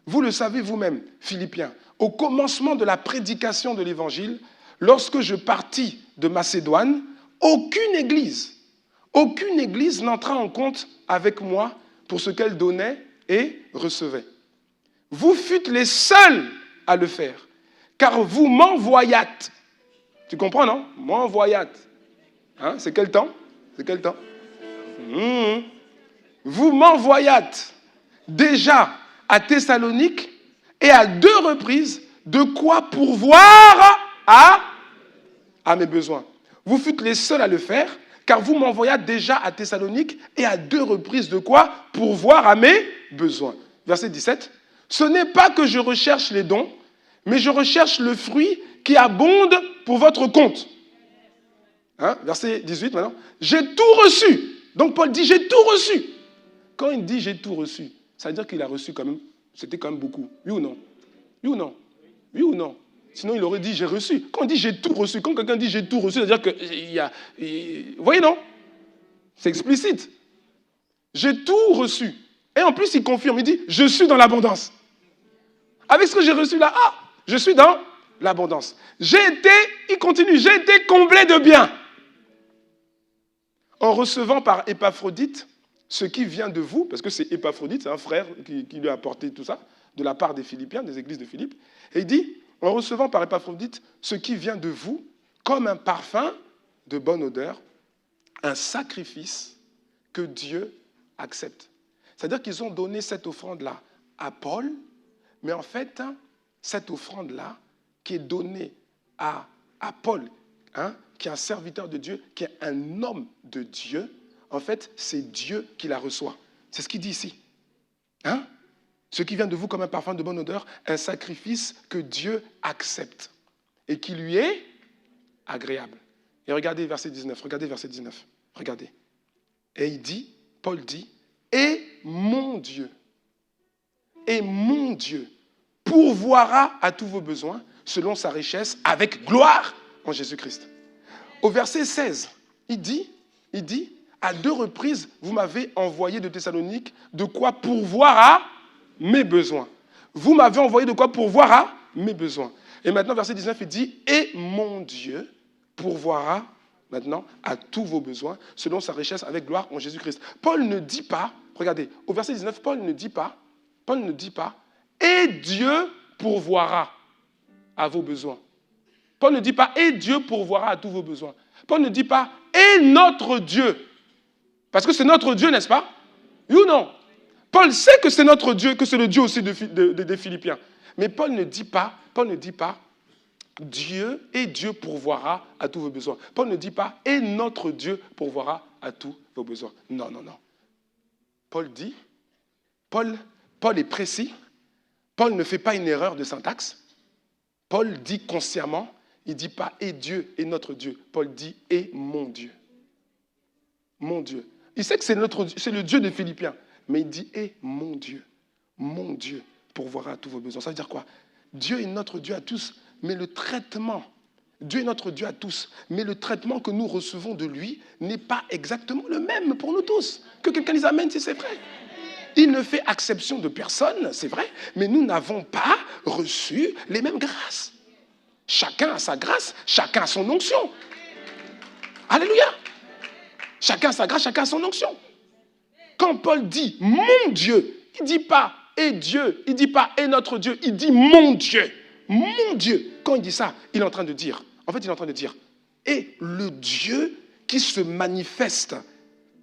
Vous le savez vous-même, Philippiens, au commencement de la prédication de l'Évangile, lorsque je partis de Macédoine, aucune église n'entra en compte avec moi pour ce qu'elle donnait et recevait. Vous fûtes les seuls à le faire, car vous m'envoyâtes. Tu comprends, non? M'envoyâtes. C'est quel temps? Vous m'envoyâtes déjà à Thessalonique et à 2 reprises de quoi pourvoir à mes besoins. Vous fûtes les seuls à le faire, car vous m'envoyâtes déjà à Thessalonique et à 2 reprises de quoi pourvoir à mes besoins. Verset 17. Ce n'est pas que je recherche les dons, mais je recherche le fruit qui abonde pour votre compte. Verset 18 maintenant. J'ai tout reçu. Donc Paul dit j'ai tout reçu. Quand il dit j'ai tout reçu, ça veut dire qu'il a reçu quand même, c'était quand même beaucoup. Oui ou non? Oui ou non? Oui ou non? Sinon il aurait dit j'ai reçu. Quand on dit j'ai tout reçu, quand quelqu'un dit j'ai tout reçu, ça veut dire qu'il y a... Vous voyez non? C'est explicite. J'ai tout reçu. Et en plus il confirme, il dit je suis dans l'abondance. Avec ce que j'ai reçu là, je suis dans l'abondance. Il continue, j'ai été comblé de biens. En recevant par Épaphrodite ce qui vient de vous, parce que c'est Épaphrodite, c'est un frère qui lui a apporté tout ça, de la part des Philippiens, des églises de Philippe. Et il dit, en recevant par Épaphrodite ce qui vient de vous, comme un parfum de bonne odeur, un sacrifice que Dieu accepte. C'est-à-dire qu'ils ont donné cette offrande-là à Paul, mais en fait, cette offrande-là qui est donnée à Paul, qui est un serviteur de Dieu, qui est un homme de Dieu, en fait, c'est Dieu qui la reçoit. C'est ce qu'il dit ici. Ce qui vient de vous comme un parfum de bonne odeur, un sacrifice que Dieu accepte et qui lui est agréable. Et regardez verset 19, regardez. Et il dit, Paul dit, et mon Dieu pourvoira à tous vos besoins selon sa richesse avec gloire en Jésus-Christ. Au verset 16, il dit, à 2 reprises, vous m'avez envoyé de Thessalonique de quoi pourvoir à mes besoins. Vous m'avez envoyé de quoi pourvoir à mes besoins. Et maintenant, verset 19, il dit, et mon Dieu pourvoira maintenant à tous vos besoins, selon sa richesse avec gloire en Jésus-Christ. Paul ne dit pas, regardez, au verset 19, Paul ne dit pas, et Dieu pourvoira à vos besoins. Paul ne dit pas, et Dieu pourvoira à tous vos besoins. Paul ne dit pas, et notre Dieu. Parce que c'est notre Dieu, n'est-ce pas? Oui ou non? Paul sait que c'est notre Dieu, que c'est le Dieu aussi des Philippiens. Mais Paul ne dit pas, Dieu et Dieu pourvoira à tous vos besoins. Paul ne dit pas, et notre Dieu pourvoira à tous vos besoins. Non, non, non. Paul dit, Paul est précis. Paul ne fait pas une erreur de syntaxe. Paul dit consciemment, il ne dit pas, et Dieu et notre Dieu. Paul dit, et mon Dieu. Mon Dieu. Il sait que c'est le Dieu des Philippiens. Mais il dit, et mon Dieu pourvoira à tous vos besoins. Ça veut dire quoi? Dieu est notre Dieu à tous, mais le traitement, Dieu est notre Dieu à tous, mais le traitement que nous recevons de lui n'est pas exactement le même pour nous tous. Que quelqu'un les amène si c'est vrai. Il ne fait exception de personne, c'est vrai, mais nous n'avons pas reçu les mêmes grâces. Chacun a sa grâce, chacun a son onction. Alléluia. Chacun a sa grâce, chacun a son onction. Quand Paul dit « mon Dieu », il ne dit pas « et Dieu », il ne dit pas « et notre Dieu », il dit « mon Dieu ». Mon Dieu. Quand il dit ça, il est en train de dire, et le Dieu qui se manifeste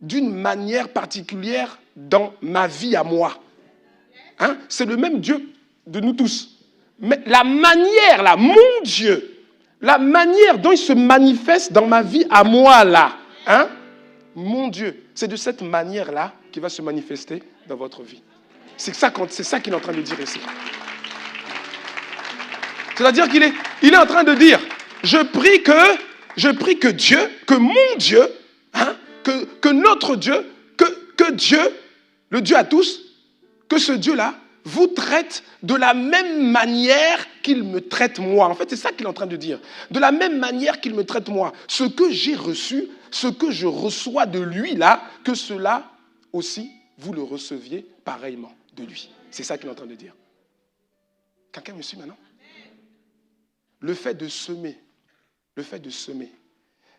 d'une manière particulière dans ma vie à moi. Hein? C'est le même Dieu de nous tous. Mais la manière, là, mon Dieu, la manière dont il se manifeste dans ma vie à moi, là, hein? Mon Dieu, c'est de cette manière-là qu'il va se manifester dans votre vie. C'est ça qu'il est en train de dire ici. C'est-à-dire qu'il est en train de dire, je prie que Dieu, que mon Dieu, hein, que notre Dieu, que Dieu, le Dieu à tous, que ce Dieu-là vous traite de la même manière qu'il me traite moi. En fait, c'est ça qu'il est en train de dire. De la même manière qu'il me traite moi. Ce que j'ai reçu, ce que je reçois de lui là, que cela aussi, vous le receviez pareillement de lui. C'est ça qu'il est en train de dire. Quelqu'un me suit maintenant? Le fait de semer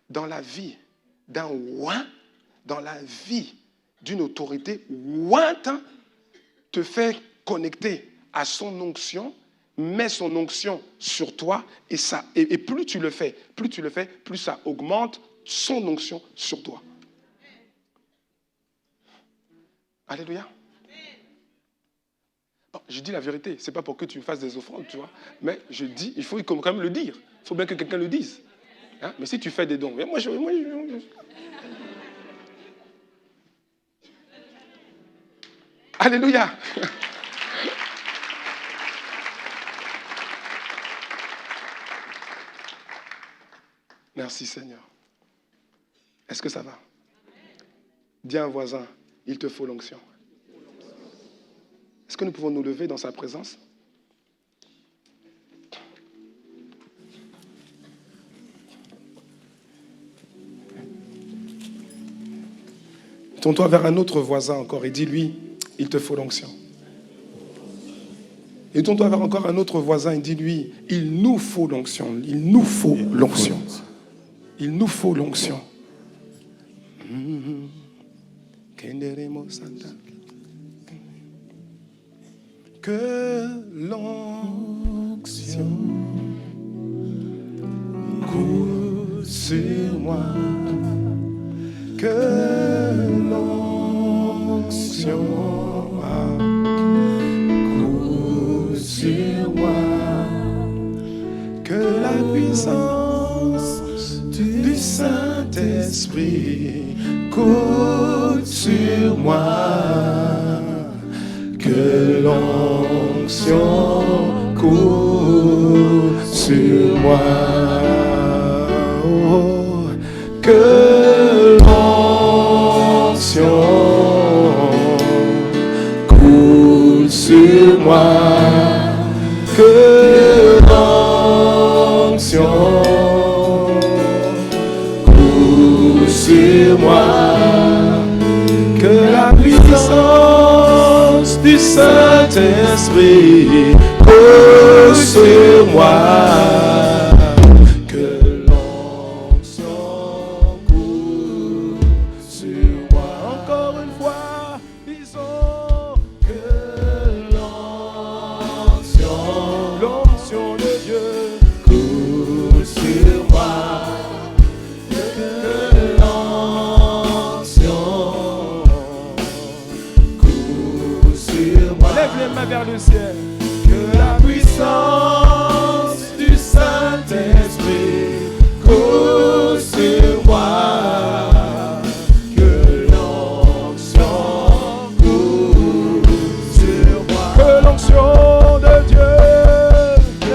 dans la vie d'un oint, dans la vie d'une autorité ointe, te fait connecter à son onction, met son onction sur toi, et plus tu le fais, plus ça augmente son onction sur toi. Alléluia. Bon, je dis la vérité, ce n'est pas pour que tu me fasses des offrandes, tu vois, mais je dis, il faut quand même le dire. Il faut bien que quelqu'un le dise. Hein? Mais si tu fais des dons, moi je... Alléluia. Merci Seigneur. Est-ce que ça va? Dis à un voisin, il te faut l'onction. Est-ce que nous pouvons nous lever dans sa présence? Tourne-toi vers un autre voisin encore et dis-lui, il te faut l'onction. Et tourne-toi vers encore un autre voisin et dis-lui, il nous faut l'onction. Il nous faut l'onction. Il nous faut l'onction. Que l'onction coule sur moi. Que l'onction coule sur moi. Que la puissance du Saint-Esprit coule sur moi. Que l'onction coule sur moi. Oh, que l'onction coule sur moi. Que l'onction coule sur moi. Que la puissance du Saint-Esprit coule sur moi. Que l'onction Lève les mains vers le ciel. Que la puissance du Saint-Esprit coule sur moi. Que l'onction coule sur moi. Que l'onction de Dieu. Que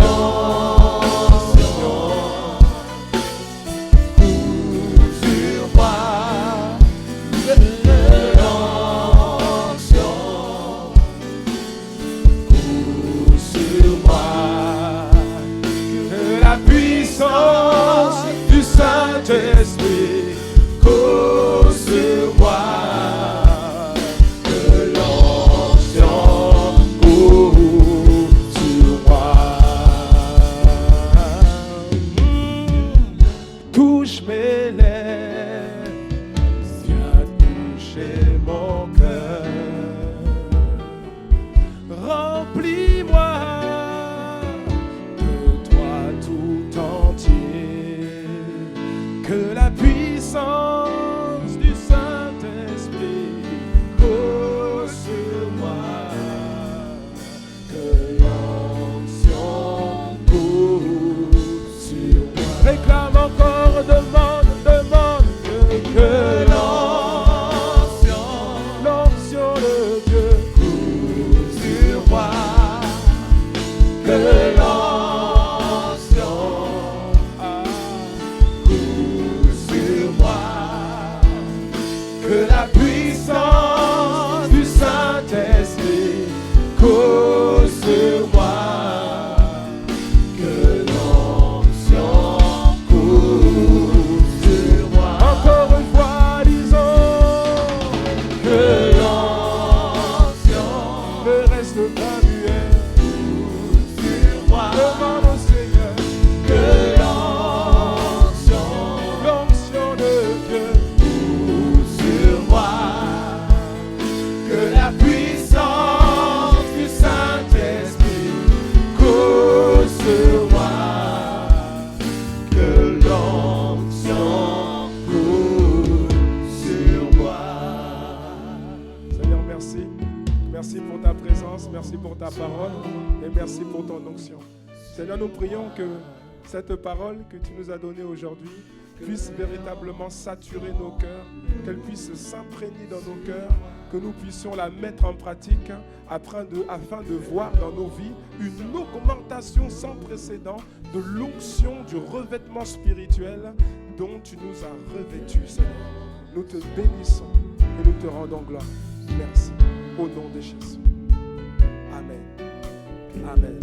l'onction coule sur moi. Que l'onction coule sur moi. Que la puissance du Saint-Esprit coule sur moi. Que l'onction coule sur moi. Touche mes lèvres, Viens toucher mon cœur. remplis-moi. De toi tout entier. Que la puissance du Saint-Esprit Coule sur moi. Que l'onction coule sur moi. réclame encore, demande, demande Que l'onction l'onction de Dieu. coule sur moi. Que l'onction coule sur moi. Que la puissance du Saint-Esprit coule sur moi. Que l'onction coule sur moi. Encore une fois, disons, Que l'onction ne reste pas muet. coule sur moi. Demande au Seigneur Que l'onction l'onction de Dieu. coule sur moi. Que la puissance du Saint-Esprit coule sur moi. Que l'onction coule sur moi. Seigneur, merci. Merci pour ta présence, merci pour ta parole et merci pour ton onction. Seigneur, nous prions que cette parole que tu nous as donnée aujourd'hui puisse véritablement saturer nos cœurs, qu'elle puisse s'imprégner dans nos cœurs, que nous puissions la mettre en pratique afin de voir dans nos vies une augmentation sans précédent de l'onction, du revêtement spirituel dont tu nous as revêtus, Seigneur. Nous te bénissons et nous te rendons gloire. Merci. Au nom de Jésus. Amen. Amen.